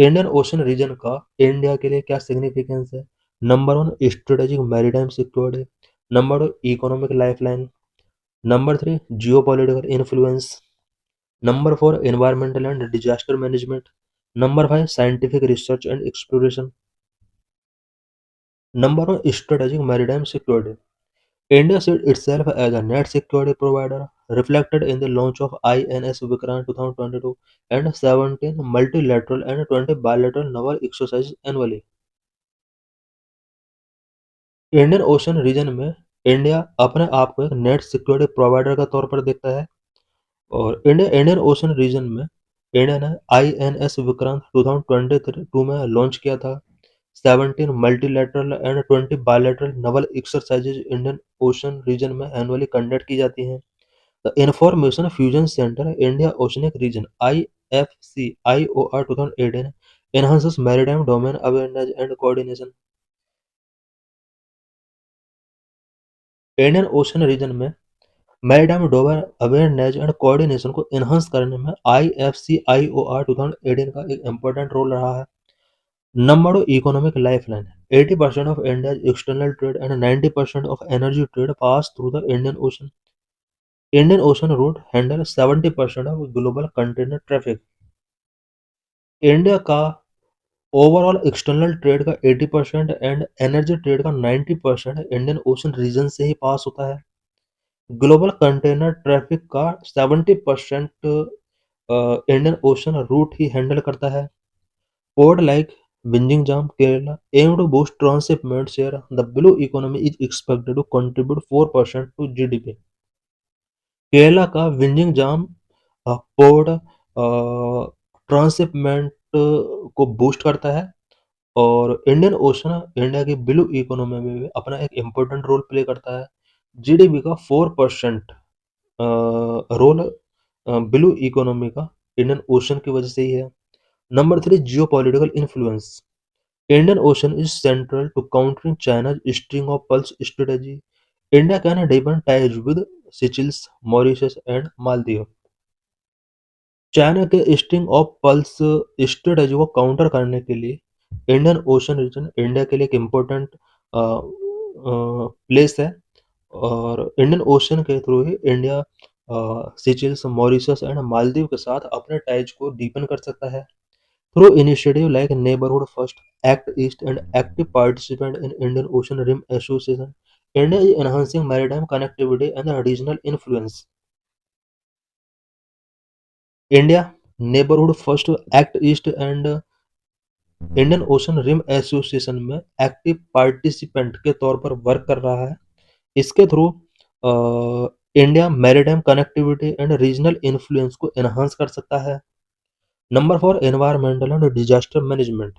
Indian ocean region का India के लिए क्या significance है? Number one, strategic maritime security. Number two, economic lifeline. Number three, geopolitical influence. Number four, environmental and disaster management. Number five, scientific research and exploration. Number one, strategic maritime security. India sees itself as a net security provider, reflected in the launch of INS Vikrant 2022 and 17 multilateral and 20 bilateral naval exercises annually. Indian ocean region में India अपने आप को एक net security provider का तौर पर देखता है और इंडियन ओशन रीजन में इंडिया ने INS विक्रांत 2022 में लॉन्च किया था। 17 multilateral and 20 bilateral naval exercises Indian ocean region में एनुअली कंडक्ट की जाती हैं। The information fusion centre India oceanic region IFC IOR 2018 enhances maritime domain awareness and coordination। Indian ocean region में maritime domain awareness and coordination को enhance करने में IFC IOR 2018 का एक इम्पोर्टेंट रोल रहा है। Number two, economic lifeline. 80% of India's external trade and 90% of energy trade pass through the Indian Ocean. Indian Ocean route handles 70% of global container traffic. India का overall external trade का 80% and energy trade का 90% Indian ocean reason से ही पास होता है। Global container traffic का 70% Indian ocean root ही handle करता है। Port like Binjingjam, Kerala aim to boost transshipment share. The blue economy is expected to contribute 4% to GDP. Kerala का विंजिंगजाम port transshipment को boost करता है और इंडियन ओशन इंडिया की blue economy में भी अपना एक इम्पोर्टेंट रोल प्ले करता है। जीडीपी का 4% रोल ब्लू इकोनॉमी का इंडियन ओशन की वजह से ही है। Number three, geopolitical influence. Indian Ocean is central to countering China's string of pearls strategy. India can deepen ties with Seychelles, Mauritius, and Maldives. China के string of pulse strategy को counter करने के लिए Indian ocean reason India के लिए एक important place है और इंडियन ओशन के थ्रू ही India Seychelles, Mauritius and Maldives के साथ अपने टाइज को डीपन कर सकता है। Through initiatives like Neighborhood First, Act East, and active participant in Indian Ocean Rim Association, India is enhancing maritime connectivity and regional influence. India Neighborhood First, Act East, and Indian Ocean Rim Association में active participant के तौर पर work कर रहा है। इसके through India maritime connectivity and regional influence को enhance कर सकता है। Number four, environmental and disaster management.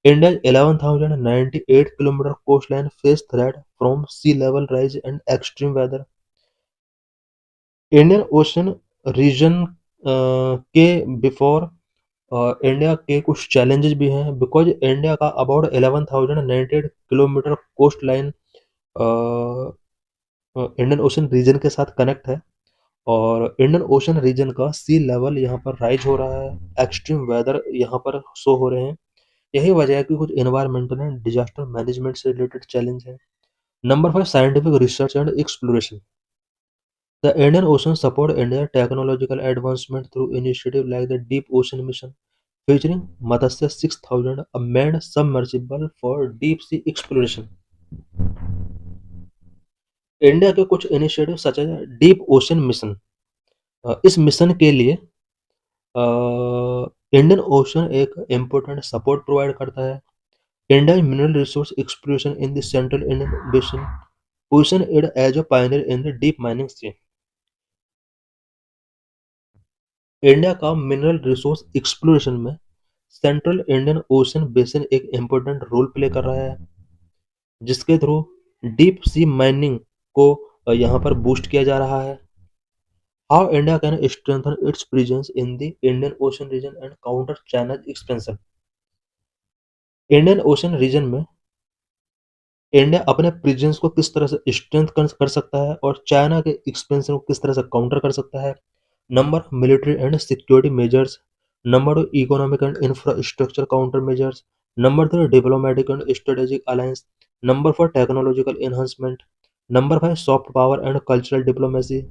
India's 11,098 kilometer coastline face threat from sea level rise and extreme weather. Indian ocean region के बिफोर इंडिया के कुछ challenges भी हैं because India का about 11,098 kilometre coast line Indian ocean region के साथ connect है और इंडियन ओशन रीजन का सी लेवल यहाँ पर राइज हो रहा है, एक्सट्रीम वेदर यहाँ पर शो हो रहे हैं। यही वजह है कि कुछ एनवायरमेंटल एंड डिजास्टर मैनेजमेंट से रिलेटेड चैलेंज है। Number five, scientific research and exploration. The Indian ocean support India technological advancement through initiative like the deep Ocean mission featuring Matsya 6000, a manned submersible for deep sea exploration. India के कुछ initiative such है Deep Ocean Mission. इस mission के लिए Indian Ocean एक important support provide करता है। India mineral resource exploration in the Central Indian Basin position it as a pioneer in the deep mining sea. India का mineral resource exploration में Central Indian Ocean Basin एक important role play कर रहा है जिसके through deep sea mining को यहाँ पर बूस्ट किया जा रहा है। How India can strengthen its presence in the Indian ocean region and counter China's expansion. Indian ocean region में इंडिया अपने प्रेजेंस को किस तरह से स्ट्रेंथ कर सकता है और चाइना के एक्सपेंशन को किस तरह से काउंटर कर सकता है। Number, military and security measures. Number 2, economic and infrastructure countermeasures. Number 3, diplomatic and strategic alliance. Number 4, technological enhancement. Number 5, soft power and cultural diplomacy.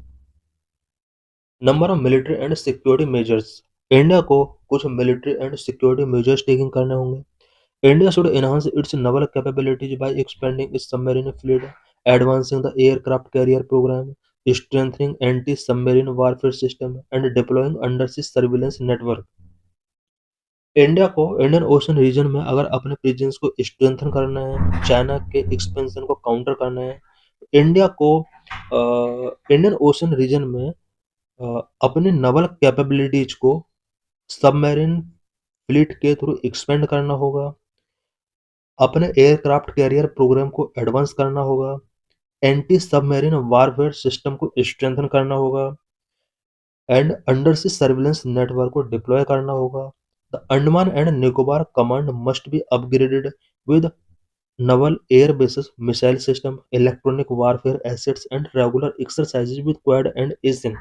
Number of military and security measures. India को कुछ military and security measures taking करने होंगे। India should enhance its naval capabilities by expanding its submarine fleet, advancing the aircraft carrier programme, strengthening anti submarine warfare system and deploying undersea surveillance network. India को Indian ocean region में अगर अपने presence को strengthen करना है, China के expansion को counter करना है, इंडिया को इंडियन ओशन रीजन में अपने नवल कैपेबिलिटीज को सबमरीन फ्लीट के थ्रू एक्सपेंड करना होगा, अपने एयरक्राफ्ट कैरियर प्रोग्राम को एडवांस करना होगा, एंटी सबमरीन वारफेयर सिस्टम को स्ट्रेंथन करना होगा and under sea surveillance network को डिप्लॉय करना होगा। The Andaman and Nicobar command must be upgraded with naval air bases, missile system, electronic warfare assets, and regular exercises with Quad and ASEAN।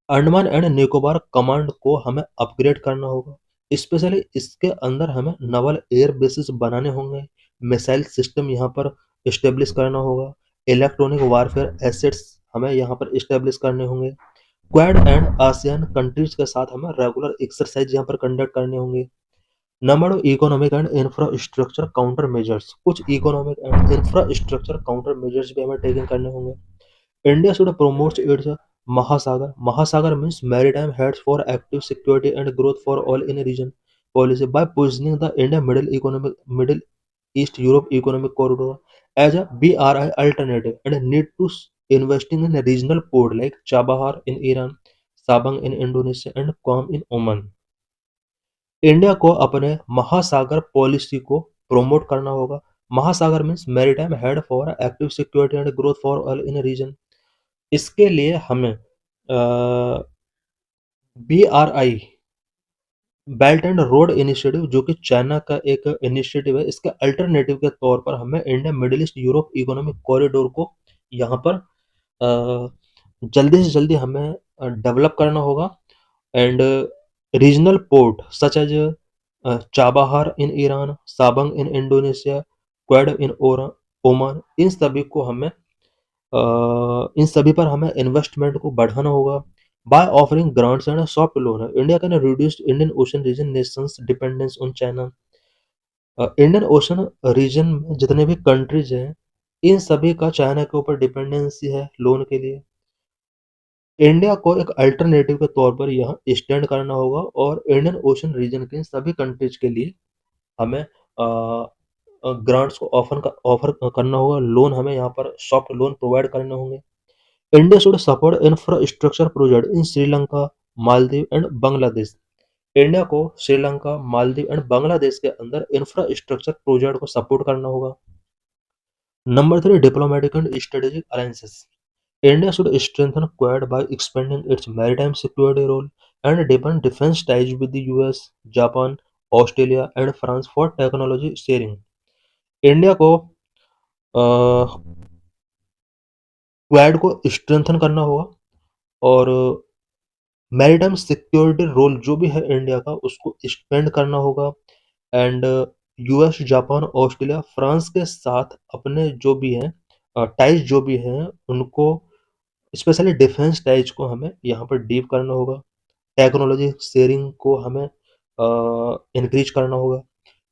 Andaman and Nicobar command को हमें upgrade करना होगा, specially इसके अंदर हमें नवल एयर बेसिस बनाने होंगे, मिसाइल सिस्टम यहाँ पर इस्टेब्लिश करना होगा, इलेक्ट्रॉनिक वारफेयर एसेट्स हमें यहाँ पर इस्टेब्लिश करने होंगे, क्वाड एंड आसियान कंट्रीज के साथ हमें रेगुलर एक्सरसाइज यहाँ पर कंडक्ट करने होंगे। Number economic and infrastructure counter measures, कुछ economic and infrastructure counter measures भी हमें टेकन करने होंगे। India should promote its Mahasagar, Mahasagar means maritime heads for active security and growth for all in region policy by positioning the India Middle East Europe economic corridor as a BRI alternative and need to investing in a regional port like Chabahar in Iran, Sabang in Indonesia and Qom in Oman। India को अपने Mahasagar policy को promote करना होगा। Mahasagar means maritime head for active security and growth for all in region. इसके लिए हमें BRI belt and road initiative जो कि चाइना का एक इनिशिएटिव है, इसके अल्टरनेटिव के तौर पर हमें India Middle East Europe economic corridor को यहाँ पर जल्दी से जल्दी हमें डेवलप करना होगा and regional port such as Chabahar in Iran, Sabang in Indonesia, क्वेड इन ओमान, इन सभी पर हमें इन्वेस्टमेंट को बढ़ाना होगा। By offering grants and soft loan, India can reduce Indian ocean region nations dependence on China. Indian ocean region में जितने भी कंट्रीज हैं, इन सभी का चाइना के ऊपर डिपेंडेंसी है लोन के लिए। इंडिया को एक अल्टरनेटिव के तौर पर यहाँ स्टैंड करना होगा और इंडियन ओशन रीजन के सभी कंट्रीज के लिए हमें ग्रांट्स को ऑफर करना होगा, लोन हमें यहाँ पर सॉफ्ट लोन प्रोवाइड करने होंगे। India should support infrastructure project in Sri Lanka, Maldives and Bangladesh. India को श्रीलंका, मालदीव एंड बांग्लादेश के अंदर इंफ्रास्ट्रक्चर प्रोजेक्ट को सपोर्ट करना होगा। Number 3, diplomatic and strategic alliances. India should strengthen Quad by expanding its maritime security role and deepen defense ties with the US, Japan, Australia and France for technology sharing। India को quad को strengthen करना होगा और maritime security role जो भी है India का उसको एक्सपेंड करना होगा and US, Japan, Australia, France के साथ अपने जो भी हैं टाइज जो भी हैं उनको स्पेशली डिफेंस टाइज को हमें यहाँ पर डीप करना होगा। टेक्नोलॉजी शेयरिंग को हमें इंक्रीज करना होगा।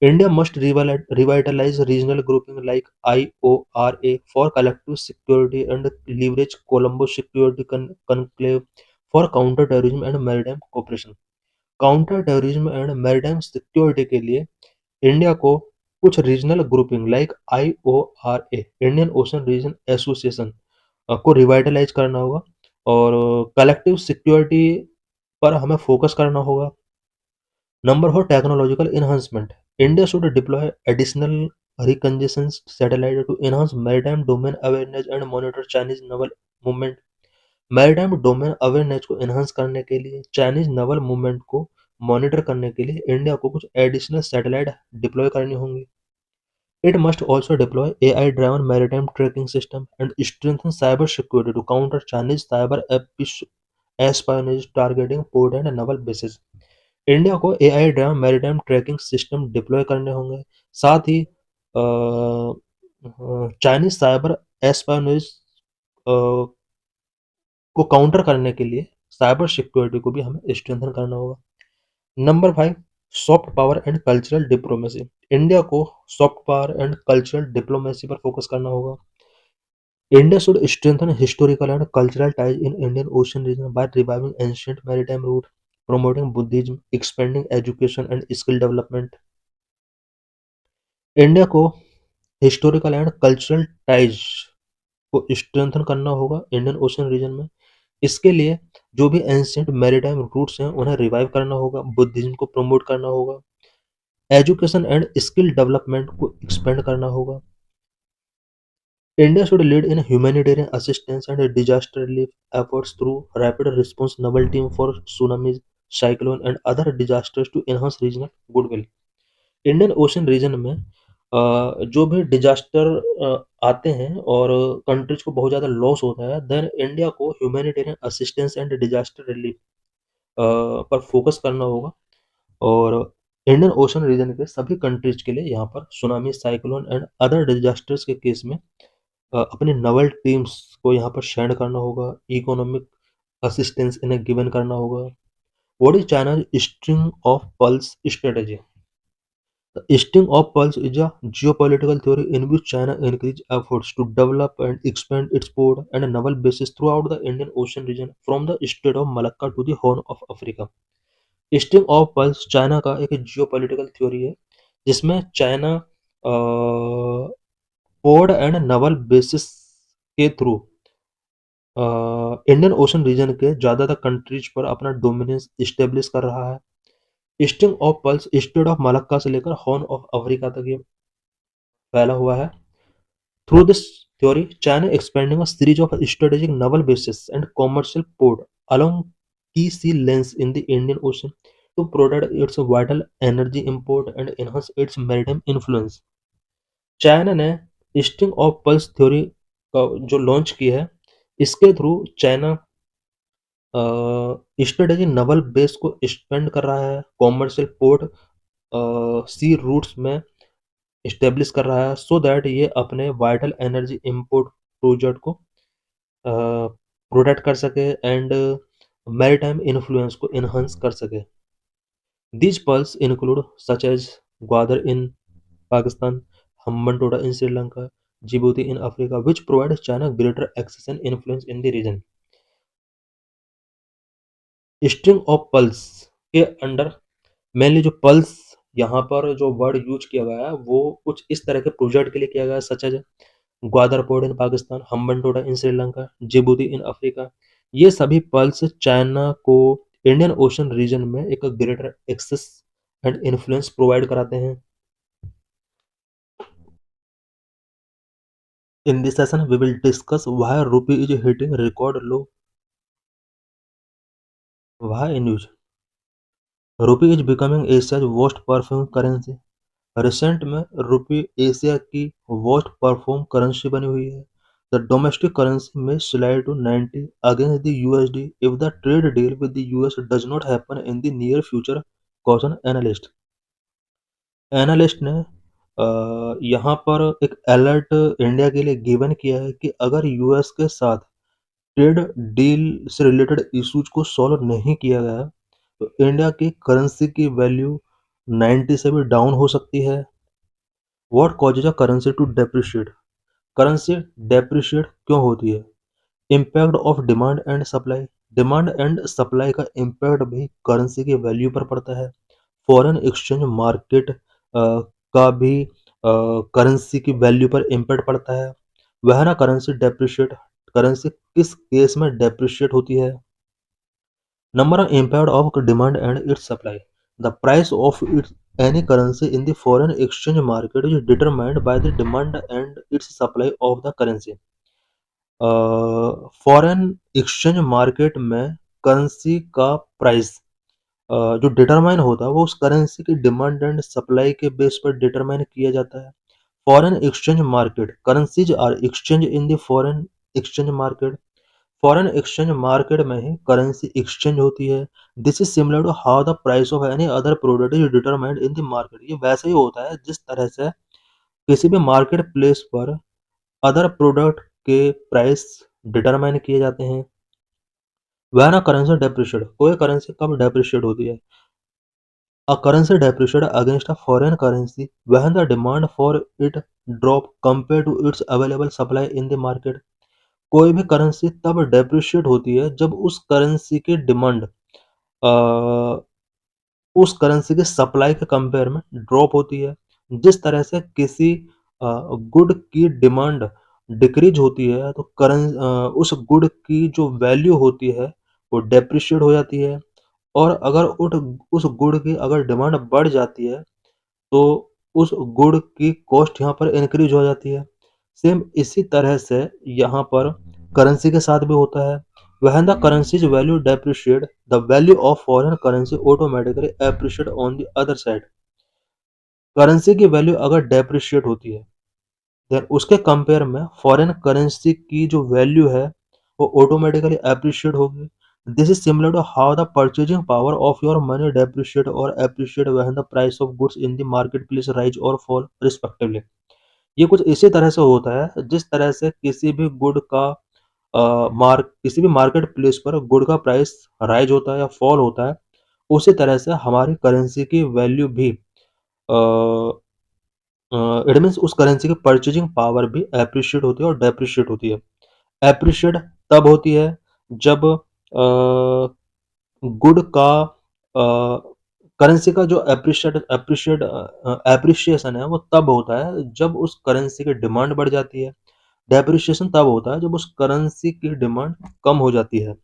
India must revitalise regional grouping like IORA for collective security and leverage Colombo security conclave for counter terrorism and maritime cooperation. Counter terrorism and maritime security के लिए इंडिया को कुछ regional grouping like IORA Indian ocean region association को revitalise करना होगा और collective security पर हमें फोकस करना होगा। Number 4, technological enhancement. India should deploy additional reconnaissance satellite to enhance maritime domain awareness and monitor Chinese naval movement। Maritime domain awareness को enhance करने के लिए, चाइनीज नवल मूवमेंट को मॉनिटर करने के लिए इंडिया को कुछ एडिशनल सैटेलाइट डिप्लॉय करनी होंगी। It must also deploy AI-driven maritime tracking system and strengthen cyber security to counter Chinese cyber espionage targeting port and naval bases. India को AI drive maritime tracking system deploy करने होंगे। साथ ही Chinese cyber एस्पायोनेज को counter करने के लिए cyber security को भी हमें स्ट्रेंथन करना होगा। Number 5, soft power and cultural diplomacy. India को soft power and cultural diplomacy पर फोकस करना होगा। India should strengthen historical and cultural ties in Indian Ocean region by reviving ancient maritime routes, promoting Buddhism, expanding education and skill development. India को historical and cultural ties को strengthen करना होगा Indian ocean region में। इसके लिए जो भी ancient maritime roots हैं उन्हें रिवाइव करना होगा, बुद्धिज्म को प्रमोट करना होगा, एजुकेशन एंड स्किल डेवलपमेंट को एक्सपेंड करना होगा। India should lead in humanitarian assistance and disaster relief efforts through rapid response naval team for tsunamis, cyclone and other disasters to enhance regional goodwill. Indian ocean region में जो भी disaster आते हैं और countries को बहुत ज़्यादा लॉस होता है, देन इंडिया को humanitarian assistance and disaster relief पर फोकस करना होगा। और इंडियन ओशन रीजन के सभी कंट्रीज के लिए यहाँ पर tsunami, cyclone and other disasters के केस में अपनी नवल टीम्स को यहाँ पर सेंड करना होगा, इकोनॉमिक असिस्टेंस इन्हें गिवन करना होगा। What is China string of pearls strategy? The string of pearls is a geopolitical theory in which China increases efforts to develop and expand its port and naval bases throughout the Indian Ocean region, from the Strait of Malacca to the Horn of Africa. String of pulse China का एक geopolitical theory है जिसमें China port and naval basis के through Indian ocean region के ज़्यादातर countries पर अपना dominance establish कर रहा है। String of pulse state of Malacca से लेकर हॉर्न ऑफ अफ्रीका तक ये फैला हुआ है। Through this theory, China expanding a series of strategic naval bases and commercial ports along key sea lanes in the Indian Ocean to protect its vital energy import and enhance its maritime influence. China ने string of pearls theory का जो launch किया है, इसके through China strategic naval base को expand कर रहा है, कॉमर्शियल पोर्ट सी रूट्स में इस्टेब्लिश कर रहा है, सो दैट ये अपने वाइटल एनर्जी इंपोर्ट प्रोजेक्ट को प्रोटेक्ट कर सके एंड मैरीटाइम इन्फ्लुएंस को इनहांस कर सके। These pearls include such as Gwadar in Pakistan, Hambantota in Sri Lanka, Djibouti in Africa, which provide China greater access and influence in the region. String of pearls के under mainly जो pearls यहाँ पर जो वर्ड यूज किया गया है वो कुछ इस तरह के प्रोजेक्ट के लिए किया गया है, such as Gwadar port in Pakistan, Hambantota in Sri Lanka, Djibouti in Africa. ये सभी पल्स चाइना को इंडियन ओशन रीजन में एक greater access and influence provide कराते हैं। In this session, we will discuss why rupee is hitting record low. Why in use? Rupee is becoming Asia's worst performing currency. Recent में rupee Asia की worst perform currency बनी हुई है। The domestic currency may slide to 90 against the USD if the trade deal with the US does not happen in the near future, caution analyst. Analyst ने यहाँ पर एक alert India के लिए given किया है कि अगर यूएस के साथ ट्रेड डील से रिलेटेड इश्यूज को सॉल्व नहीं किया गया तो इंडिया की करेंसी की वैल्यू 90 से भी डाउन हो सकती है। What causes a currency to depreciate? Currency depreciate क्यों होती है? Impact of demand and supply. Demand and supply का इम्पैक्ट भी करेंसी की वैल्यू पर पड़ता है। फॉरेन एक्सचेंज मार्केट का भी करेंसी की वैल्यू पर इम्पैक्ट पड़ता है। वह ना करेंसी डेप्रिशिएट, करेंसी किस केस में डेप्रिशिएट होती है? Number of impact of demand and its supply. The price of any currency in the foreign exchange market is determined by the demand and its supply of the currency. Foreign exchange market में currency का price जो determine होता है वो उस currency की demand and supply के base पर डिटरमाइन किया जाता है। Foreign exchange market, currencies are exchange in the foreign exchange market. Foreign exchange market में ही करेंसी एक्सचेंज होती है। This is similar to how the price of any other product is determined in the market. ये वैसे ही होता है जिस तरह से किसी भी मार्केट प्लेस पर अदर प्रोडक्ट के प्राइस डिटरमाइन किए जाते हैं। व्हेन अ करेंसी डेप्रिशिएट, कोई करेंसी कब डेप्रिशिएट होती है? A currency depreciated against a foreign currency when the demand for it drop compared to its available supply in the market। कोई भी करेंसी तब डेप्रिशिएट होती है जब उस करेंसी की डिमांड उस करेंसी की सप्लाई के कंपेयर में ड्रॉप होती है। जिस तरह से किसी गुड की डिमांड डिक्रीज होती है तो उस गुड की जो वैल्यू होती है वो डेप्रिशिएट हो जाती है। और अगर उस गुड की अगर डिमांड बढ़ जाती है तो उस गुड की कॉस्ट यहाँ पर इंक्रीज हो जाती है। सेम इसी तरह से यहाँ पर करेंसी के साथ भी होता है। When the currency's value depreciate, the value of foreign currency automatically appreciate on the other side। Currency की वैल्यू अगर डेप्रिशिएट होती है देन उसके कंपेयर में फॉरेन करेंसी की जो वैल्यू है वो ऑटोमेटिकली एप्रिशिएट होगी। This is similar to how the purchasing power of your money depreciate और appreciate when the price of goods in the market place rise और फॉल रिस्पेक्टिवली। ये कुछ इसी तरह से होता है जिस तरह से किसी भी गुड का किसी भी मार्केट प्लेस पर गुड का प्राइस राइज होता है या फॉल होता है, उसी तरह से हमारी करेंसी की वैल्यू भी इट मीन्स उस करेंसी की परचेजिंग पावर भी एप्रिशिएट होती है और डेप्रिशिएट होती है। एप्रिशिएट तब होती है जब गुड का करेंसी का जो एप्रिशिएशन है वो तब होता है जब उस करेंसी की डिमांड बढ़ जाती है। डेप्रिशिएशन तब होता है जब उस करेंसी की डिमांड कम हो जाती है।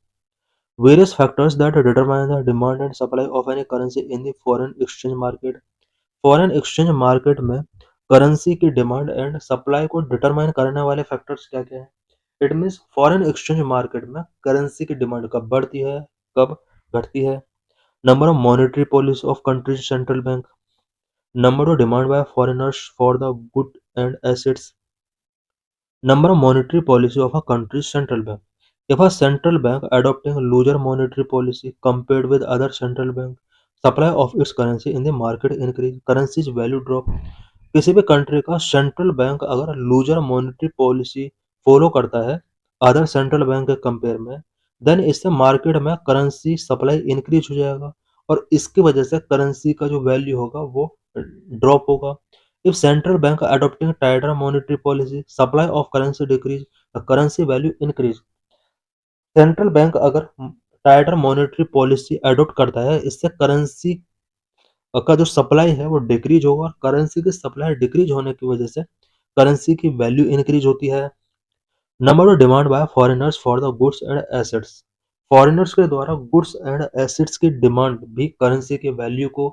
Various factors that determine the demand and supply of any currency in the foreign exchange market. Foreign exchange market में करेंसी की डिमांड एंड सप्लाई को डिटरमाइन करने वाले फैक्टर्स क्या-क्या हैं? It means foreign exchange market में करेंसी की demand कब बढ़ती है, कब घटती है। Number of monetary policy of countries central bank. Number of demand by foreigners for the good and assets. Number of monetary policy of a country's central bank. If a central bank adopting a looser monetary policy compared with other central bank, supply of its currency in the market increase, currency's value drop। किसी भी country का central bank अगर loser monetary policy follow करता है other central bank के compare में, then इससे market में करेंसी सप्लाई इंक्रीज हो जाएगा और इसकी वजह से करेंसी का जो वैल्यू होगा वो ड्रॉप होगा। If central bank adopting tighter monetary policy, supply of currency decrease, the currency value increase। Central bank अगर टाइटर मॉनेटरी पॉलिसी अडॉप्ट करता है इससे करेंसी का जो सप्लाई है वो डिक्रीज होगा और करेंसी की सप्लाई डिक्रीज होने की वजह से करेंसी की वैल्यू इंक्रीज होती है। Number of demand by foreigners for the goods and assets. Foreigners के द्वारा गुड्स एंड एसेट्स की डिमांड भी करेंसी की वैल्यू को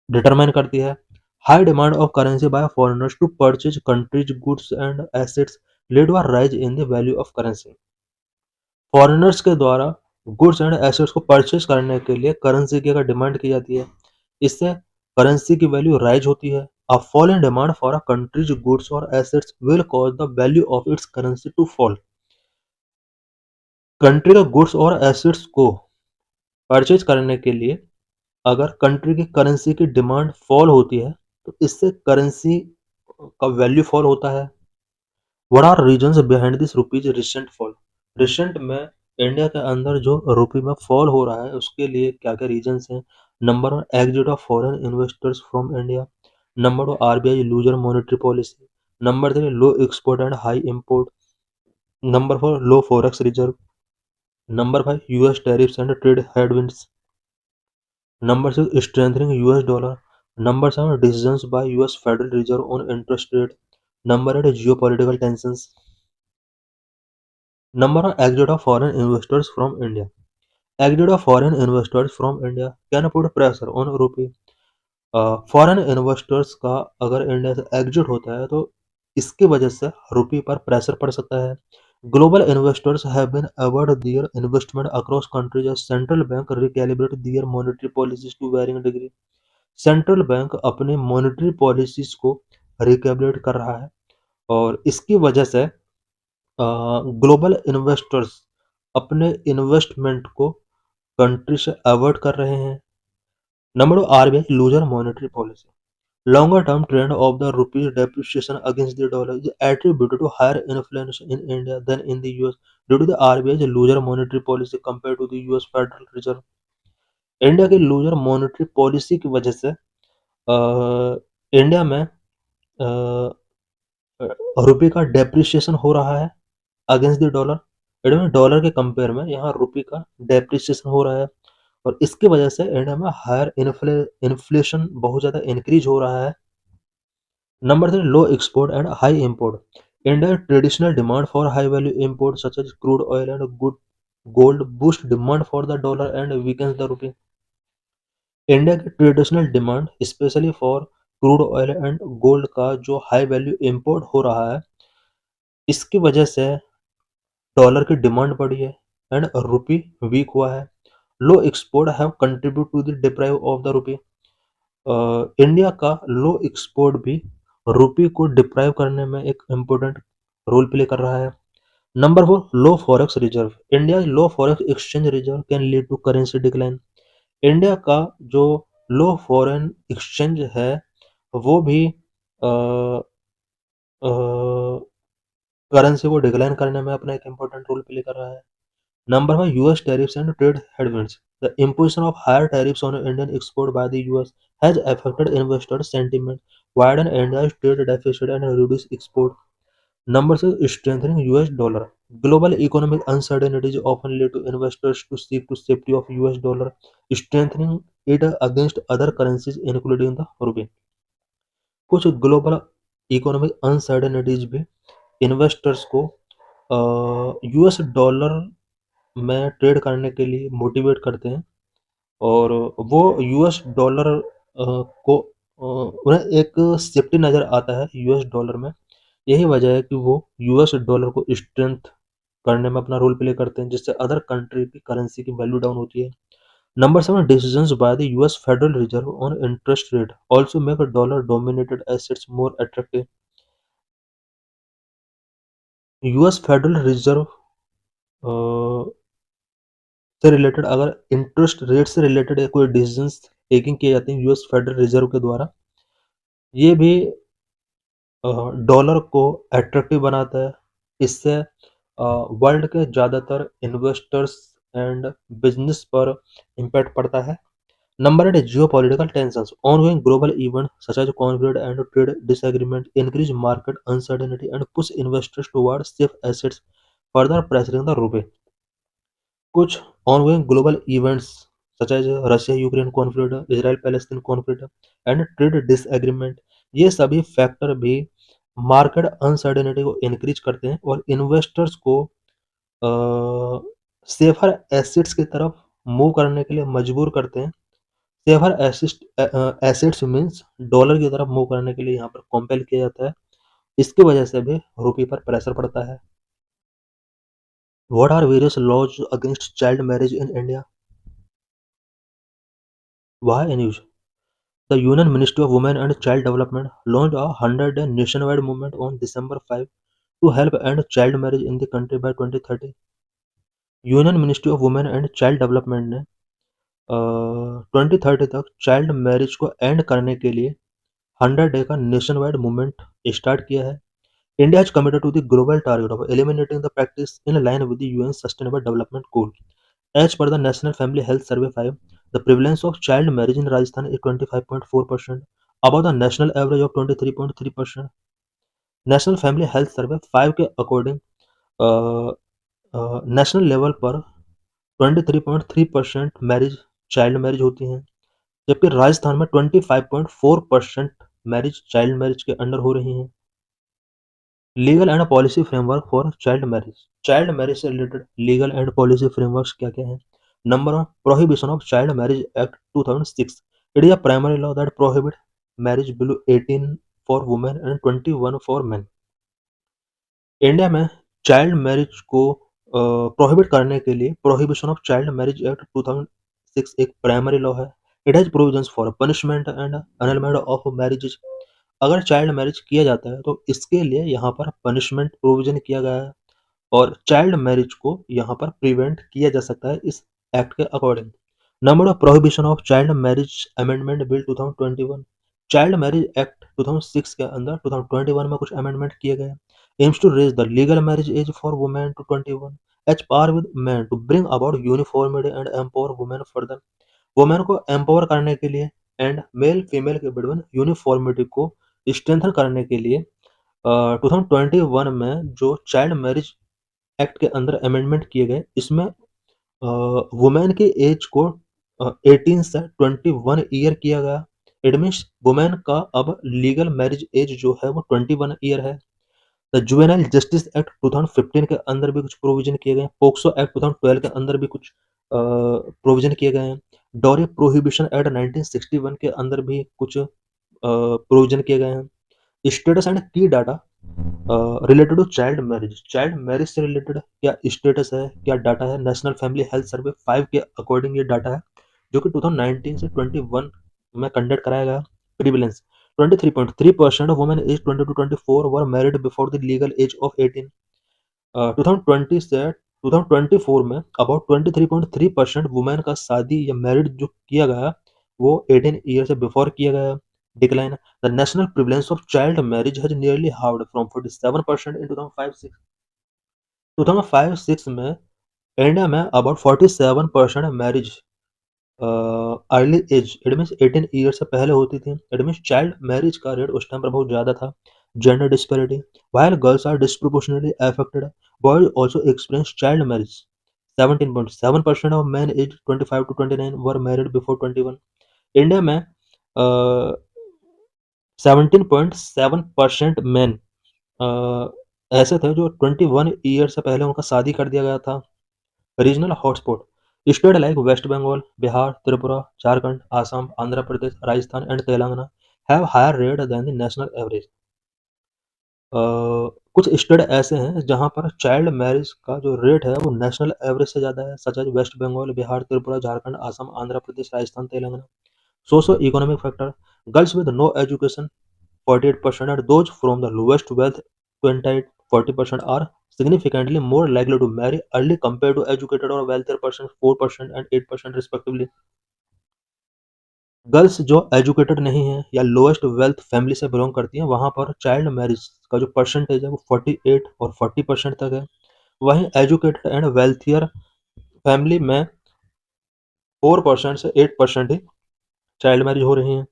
डिटरमाइन करती है। High demand of currency by foreigners to purchase countries goods and assets lead to a rise in the value of currency. Foreigners के द्वारा गुड्स एंड एसेट्स को purchase करने के लिए करेंसी की अगर डिमांड की जाती है इससे करेंसी की वैल्यू राइज होती है। A fall in demand for a countries goods और assets will cause the value of its currency to fall. Country के गुड्स और एसेट्स को परचेज करने के लिए अगर कंट्री की करेंसी की डिमांड फॉल होती है तो इससे करेंसी का वैल्यू फॉल होता है। What are reasons behind this rupees recent fall. Recent में इंडिया के अंदर जो रुपये में फॉल हो रहा है उसके लिए क्या क्या रीजंस हैं? Number one, exit of foreign investors from India. Number two, RBI looser monetary policy. Number three, low export and high import. Number four, low forex reserve. Number five, US tariffs and trade headwinds. Number six, strengthening US dollar. Number seven, decisions by US Federal Reserve on interest rate. Number eight, geopolitical tensions. Number nine, exit of foreign investors from India. Exit of foreign investors from India can put pressure on rupee। Foreign investors का अगर India से exit होता है तो इसकी वजह से रुपये पर प्रेशर पड़ सकता है। Global investors have been avoid their investment across countries as central bank recalibrate their monetary policies to varying degree. Central bank अपनी मॉनेटरी पॉलिसीज को रिकैलिब्रेट कर रहा है और इसकी वजह से ग्लोबल इन्वेस्टर्स अपने इन्वेस्टमेंट को कंट्री से अवॉइड कर रहे हैं। Number 2, RBI looser monetary policy. Longer term trend of the rupee's depreciation against the dollar is attributed to higher inflation in India than in the US due to the RBI's looser monetary policy compared to the US Federal Reserve। India की loser monetary policy की वजह से India में रुपये का depreciation हो रहा है अगेंस्ट द डॉलर। इंडिया में डॉलर के कंपेयर में यहाँ रुपये का डेप्रिसिएशन हो रहा है और इसकी वजह से इंडिया में हायर इन्फ्लेशन बहुत ज़्यादा इंक्रीज हो रहा है। Number 3, low export and high import. India's traditional demand for high-value imports such as crude oil and gold boost demand for the dollar and weakens the rupee. India की traditional demand specially for crude oil and gold का जो high value import हो रहा है, इसकी वजह से dollar की डिमांड बढ़ी है एंड रुपी वीक हुआ है। Low export have contribute to the deprive of the rupee. India का लो एक्सपोर्ट भी रुपी को डिप्राइव करने में एक इम्पोर्टेंट रोल प्ले कर रहा है। Number 4, low forex reserve. India low forex exchange reserve can lead to currency decline. India का जो लो फॉरेन एक्सचेंज है वो भी करेंसी को डिक्लाइन करने में अपना एक इम्पोर्टेंट रोल प्ले कर रहा है। Number 5, US tariffs and trade headwinds. The imposition of higher tariffs on Indian export by the US has affected investor sentiment, widened India's trade deficit, and reduced export. Number 6, strengthening US dollar. Global economic uncertainties often lead to investors to seek to safety of US dollar, strengthening it against other currencies including the rupee. कुछ global economic uncertainties भी investors को US dollar में trade करने के लिए motivate करते हैं और वो यूएस डॉलर को उन्हें एक सेफ्टी नज़र आता है यूएस डॉलर में। यही वजह है कि वो यूएस डॉलर को स्ट्रेंथ करने में अपना रोल प्ले करते हैं जिससे अदर कंट्री की करेंसी की वैल्यू डाउन होती है। Number 7, decisions by the US Federal Reserve on interest rate also make dollar dominated assets more attractive। US federal reserve से रिलेटेड अगर इंटरेस्ट रेट से रिलेटेड कोई डिसीजंस टेकिंग किए जाते हैं यूएस फेडरल रिजर्व के द्वारा, ये भी डॉलर को अट्रैक्टिव बनाता है। इससे वर्ल्ड के ज़्यादातर इन्वेस्टर्स एंड बिजनेस पर इम्पैक्ट पड़ता है। Number 8 is geopolitical tensions. Ongoing global events such as conflict and trade disagreement increase market uncertainty and push investors toward safe assets, further pressuring the rupee। कुछ ongoing global events such as Russia-Ukraine conflict, Israel-Palestine conflict and trade disagreement, ये सभी factor भी market uncertainty को increase करते हैं और investors को safer assets की तरफ मूव करने के लिए मजबूर करते हैं। सेफर एसेट्स मीन्स डॉलर की तरफ मूव करने के लिए यहाँ पर कंपेल किया जाता है। इसकी वजह से भी रुपये पर प्रेशर पड़ता है। What are various laws against child marriage in India? Why news? The Union Ministry of Women and Child Development launched a 100-day nationwide movement on December 5 to help end child marriage in the country by 2030। Union ministry of women and child development ने 2030 तक child marriage को and करने के लिए 100 day का nation wide movement start किया है। India is committed to the global target of eliminating the practice in line with the UN Sustainable Development Goal। As per the National Family Health Survey 5, the prevalence of child marriage in Rajasthan is 25.4%, above the national average of 23.3%। National family health survey 5 के according national level पर 23.3% marriage child marriage होती हैं, जबकि राजस्थान में 25.4% marriage child marriage के under हो रही हैं। Legal and policy framework for child marriage से related legal and policy frameworks क्या क्या हैं? Number 1, prohibition of child marriage act 2006। It is a primary law that prohibit marriage below 18 for women and 21 for men. India में child marriage को prohibit करने के लिए prohibition of child marriage act 2006 एक primary law है। It has provisions for punishment and annulment of marriages. अगर child marriage किया जाता है तो इसके लिए यहाँ पर पनिशमेंट प्रोविजन किया गया है और चाइल्ड मैरिज को यहाँ पर प्रिवेंट किया जा सकता है इस एक्ट के according. Number of prohibition of child marriage amendment bill 2021। Child marriage act 2006 के अंदर 2021 में कुछ अमेंडमेंट किए गए। Aims to raise the legal marriage age for women to 21 age par with man to bring about uniformity and empower women further. Women को empower करने के लिए एंड मेल फीमेल के बिटवीन यूनिफॉर्मिटी को स्ट्रेंथन करने के लिए 2021 में जो चाइल्ड मैरिज एक्ट के अंदर अमेंडमेंट किए गए, इसमें वुमेन के एज को 18 से 21 ईयर किया गया। इट मीन्स वुमेन का अब लीगल मैरिज एज जो है वो 21 ईयर है। द जुवेनाइल जस्टिस एक्ट 2015 के अंदर भी कुछ प्रोविजन किए गए हैं। पोक्सो एक्ट 2012 के अंदर भी कुछ प्रोविजन किए गए हैं। डॉरी प्रोहिबिशन एक्ट 1961 के अंदर भी कुछ प्रोविजन किए गए हैं। Status and key data related to child marriage से रिलेटेड क्या स्टेटस है, क्या डाटा है। नेशनल फैमिली हेल्थ सर्वे 5 के अकॉर्डिंग ये डाटा है, जो कि 2019 से 21 में कंडक्ट कराया गया। प्रीवलेंस 23.3% of women aged 20 to 24 were married before the legal age of 18। 2020 से 2024 में अबाउट 23.3% वुमेन का शादी या मैरिड जो किया गया वो 18 ईयर से बिफोर किया गया। Decline the national prevalence of child marriage has nearly halved from 47% in 2005-6 में इंडिया में about 47% marriage early age it means 18 year से पहले होती थी। इट मीन्स चाइल्ड मैरिज का रेट उस टाइम पर बहुत ज़्यादा था। Gender disparity while girls are disproportionately affected, boys also experience child marriage. 17.7% of men age 25 to 29 were married before 21। India में 17.7% मेन ऐसे थे जो 21 ईयर से पहले उनका शादी कर दिया गया था। Regional hotspot state like West Bengal, Bihar, Tripura, Jharkhand, Assam, Andhra Pradesh, Rajasthan and Telangana have higher rate than the national average. कुछ स्टेट ऐसे हैं जहां पर चाइल्ड मैरिज का जो रेट है वो नेशनल एवरेज से ज़्यादा है, such as West Bengal, Bihar, Tripura, Jharkhand, Assam, Andhra Pradesh, Rajasthan, Telangana. Socio economic factor girls with no education 48% and those from the lowest wealth 28-40% are significantly more likely to marry early compared to educated or wealthier person 4% and 8% respectively। Girls जो educated नहीं है या lowest wealth family से belong करती हैं वहां पर child marriage का जो परसेंटेज है वो 48 और 40% तक है। वहीं एजुकेटेड एंड वेल्थियर फैमिली में 4% से 8% ही चाइल्ड मैरिज हो रही हैं।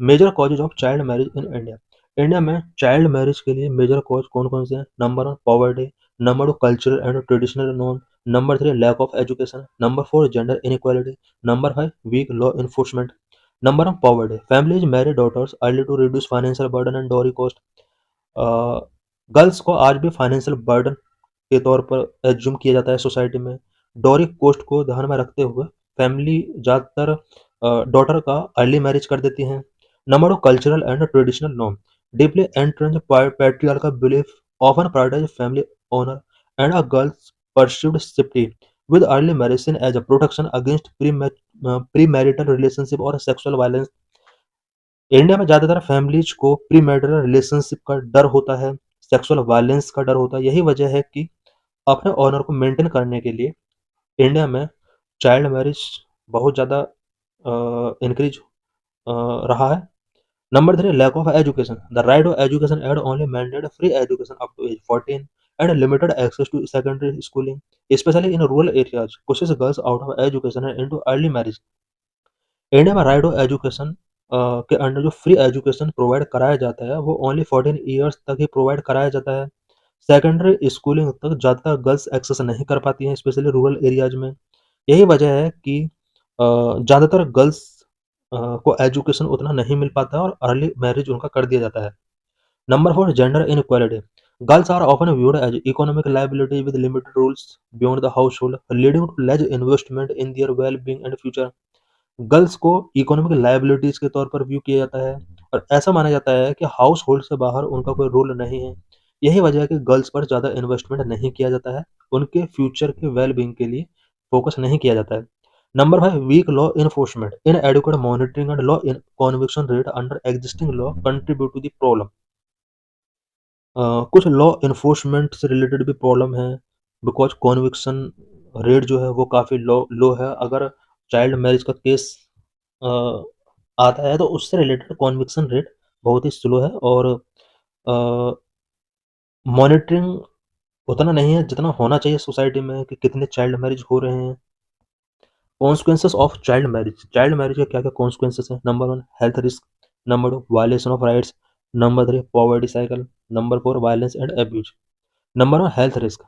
Major causes of child marriage in India. India में चाइल्ड मैरिज के लिए मेजर कॉज कौन कौन से हैं? Number 1 poverty, number 2 cultural and traditional norm, number 3 lack of education, number 4 gender inequality, number 5 weak law enforcement. Number 1 poverty families marry daughters early to reduce financial burden and dowry cost. Girls को आज भी financial burden के तौर पर assume किया जाता है society में। डॉरी कोस्ट को ध्यान में रखते हुए फैमिली ज़्यादातर डॉटर का अर्ली मैरिज कर देती हैं। Number 2 cultural and traditional norm deeply entrenched patriarchal belief often prioritize family honor and a girl's perceived safety with early marriage seen as a protection against premarital relationship और sexual violence। India में ज़्यादातर families को प्रीमैरिटल relationship का डर होता है, sexual violence का डर होता है। यही वजह है कि अपने ऑनर को मेंटेन करने के लिए इंडिया में चाइल्ड मैरिज बहुत ज़्यादा इंक्रीज रहा है। Number 3 lack of education the right of education act only mandate free education up to age 14 and limited access to secondary schooling specially in rural areas pushes girls out of education and into early marriage. India में right of education के under जो free education provide कराया जाता है वो only 14 years तक ही provide कराया जाता है। सेकेंडरी स्कूलिंग तक ज़्यादातर गर्ल्स एक्सेस नहीं कर पाती हैं स्पेशली रूरल एरियाज में। यही वजह है कि ज़्यादातर गर्ल्स को एजुकेशन उतना नहीं मिल पाता और अर्ली मैरिज उनका कर दिया जाता है। Number 4 gender inequality girls are often viewed as economic liability with limited rules beyond the household leading to less investment in their well being and future. Girls को इकोनॉमिक लायबिलिटीज के तौर पर view किया जाता है और ऐसा माना जाता है कि हाउस होल्ड से बाहर उनका कोई रोल नहीं है। यही वजह है कि गर्ल्स पर ज़्यादा इन्वेस्टमेंट नहीं किया जाता है, उनके फ्यूचर के वेल बीइंग के लिए फोकस नहीं किया जाता है। Number 5 weak law enforcement inadequate monitoring and law in conviction rate under existing law contribute to the problem। कुछ लॉ इन्फोर्समेंट से रिलेटेड भी प्रॉब्लम है। बिकॉज कॉन्विक्शन रेट जो है वो काफ़ी लो लो है। अगर चाइल्ड मैरिज का केस आता है तो उससे रिलेटेड कॉन्विक्शन रेट बहुत ही स्लो है, और मॉनिटरिंग उतना नहीं है जितना होना चाहिए सोसाइटी में कि कितने चाइल्ड मैरिज हो रहे हैं। कॉन्सिक्वेंसेस ऑफ चाइल्ड मैरिज के क्या क्या कॉन्सिक्वेंसेस हैं? Number one, health risk. Number two, violation of rights. Number three, poverty cycle. Number four, violence and abuse. Number one, health risk.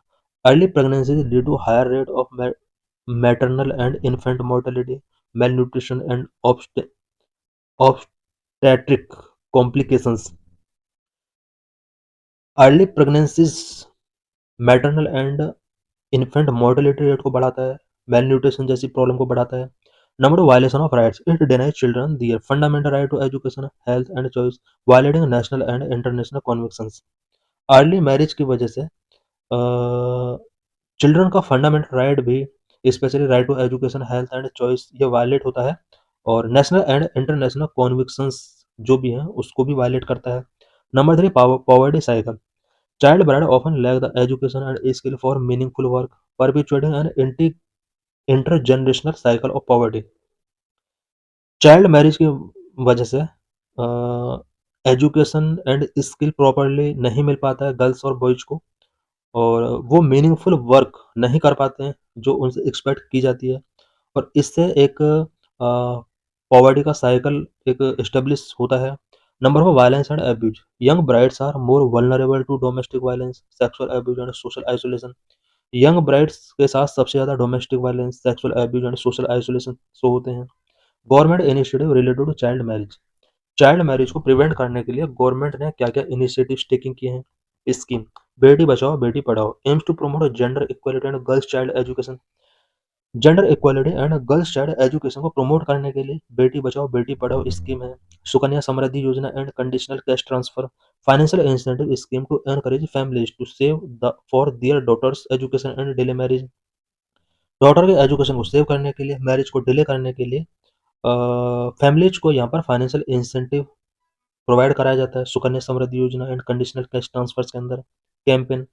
Early pregnancy lead to higher rate of maternal and infant mortality, malnutrition and obstetric complications. Early pregnancies maternal and infant mortality rate को बढ़ाता है, मेल जैसी problem को बढ़ाता है। Number two, violation of rights. It denies children their fundamental right to education, health and choice, violating national and international conventions. Early marriage की वजह से चिल्ड्रन का फंडामेंटल राइट भी, specially right to education, health and choice, ये violate होता है, और national and international कॉन्विक्शंस जो भी हैं उसको भी वायलेट करता है। Number three, poverty cycle. Child bride often lack the education and skill for meaningful work, perpetuating an intergenerational cycle of poverty। Child marriage की वजह से एजुकेशन एंड स्किल प्रॉपरली नहीं मिल पाता है गर्ल्स और बॉयज को, और वो मीनिंगफुल वर्क नहीं कर पाते हैं जो उनसे एक्सपेक्ट की जाती है, और इससे एक पॉवर्टी का साइकिल एक एस्टेब्लिश होता है। Number four, violence and abuse. Young brides are more vulnerable to domestic violence, sexual abuse and social isolation. Young brides के साथ सबसे ज़्यादा domestic violence, sexual abuse and social isolation show होते हैं। Government initiative related to child marriage. Child marriage को prevent करने के लिए गवर्नमेंट ने क्या क्या इनिशिएटिव टेकिंग किए हैं? स्कीम, बेटी Bachao Beti Padhao aims to promote gender equality and girls child education. Gender equality and girls child education को प्रमोट करने के लिए बेटी बचाओ बेटी पढ़ाओ स्कीम है। Sukanya Samriddhi Yojana and conditional cash transfer, financial incentive scheme to encourage families to save for their daughters education and delay marriage. Daughter के education को save करने के लिए, मैरिज को डिले करने के लिए फैमिलीज को यहाँ पर फाइनेंशियल इंसेंटिव प्रोवाइड कराया जाता है Sukanya Samriddhi Yojana and conditional cash transverse के अंदर। कैंपेन,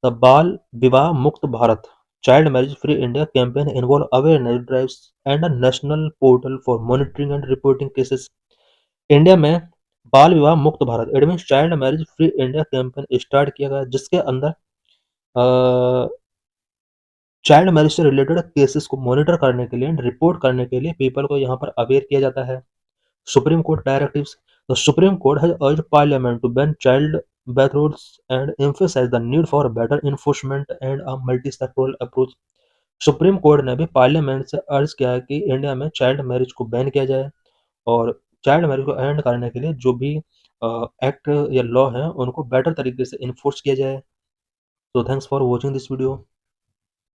द बाल विवाह मुक्त Bharat child marriage free India campaign involve awareness drives and a national portal for monitoring and reporting cases. India में बाल विवाह मुक्त Bharat, it mean child marriage free India campaign start किया गया, जिसके अंदर चाइल्ड मैरिज से रिलेटेड केसेस को मॉनिटर करने के लिए एंड रिपोर्ट करने के लिए पीपल को यहाँ पर अवेयर किया जाता है। Supreme Court directives. The Supreme Court has urged Parliament to ban child bathrooms and emphasize the need for better enforcement and a multi-sectoral approach. Supreme court ने भी पार्लियामेंट से अर्ज किया है कि इंडिया में चाइल्ड मैरिज को बैन किया जाए, और चाइल्ड मैरिज को एंड करने के लिए जो भी एक्ट या लॉ है उनको बेटर तरीके से इन्फोर्स किया जाए। तो thanks for watching this video.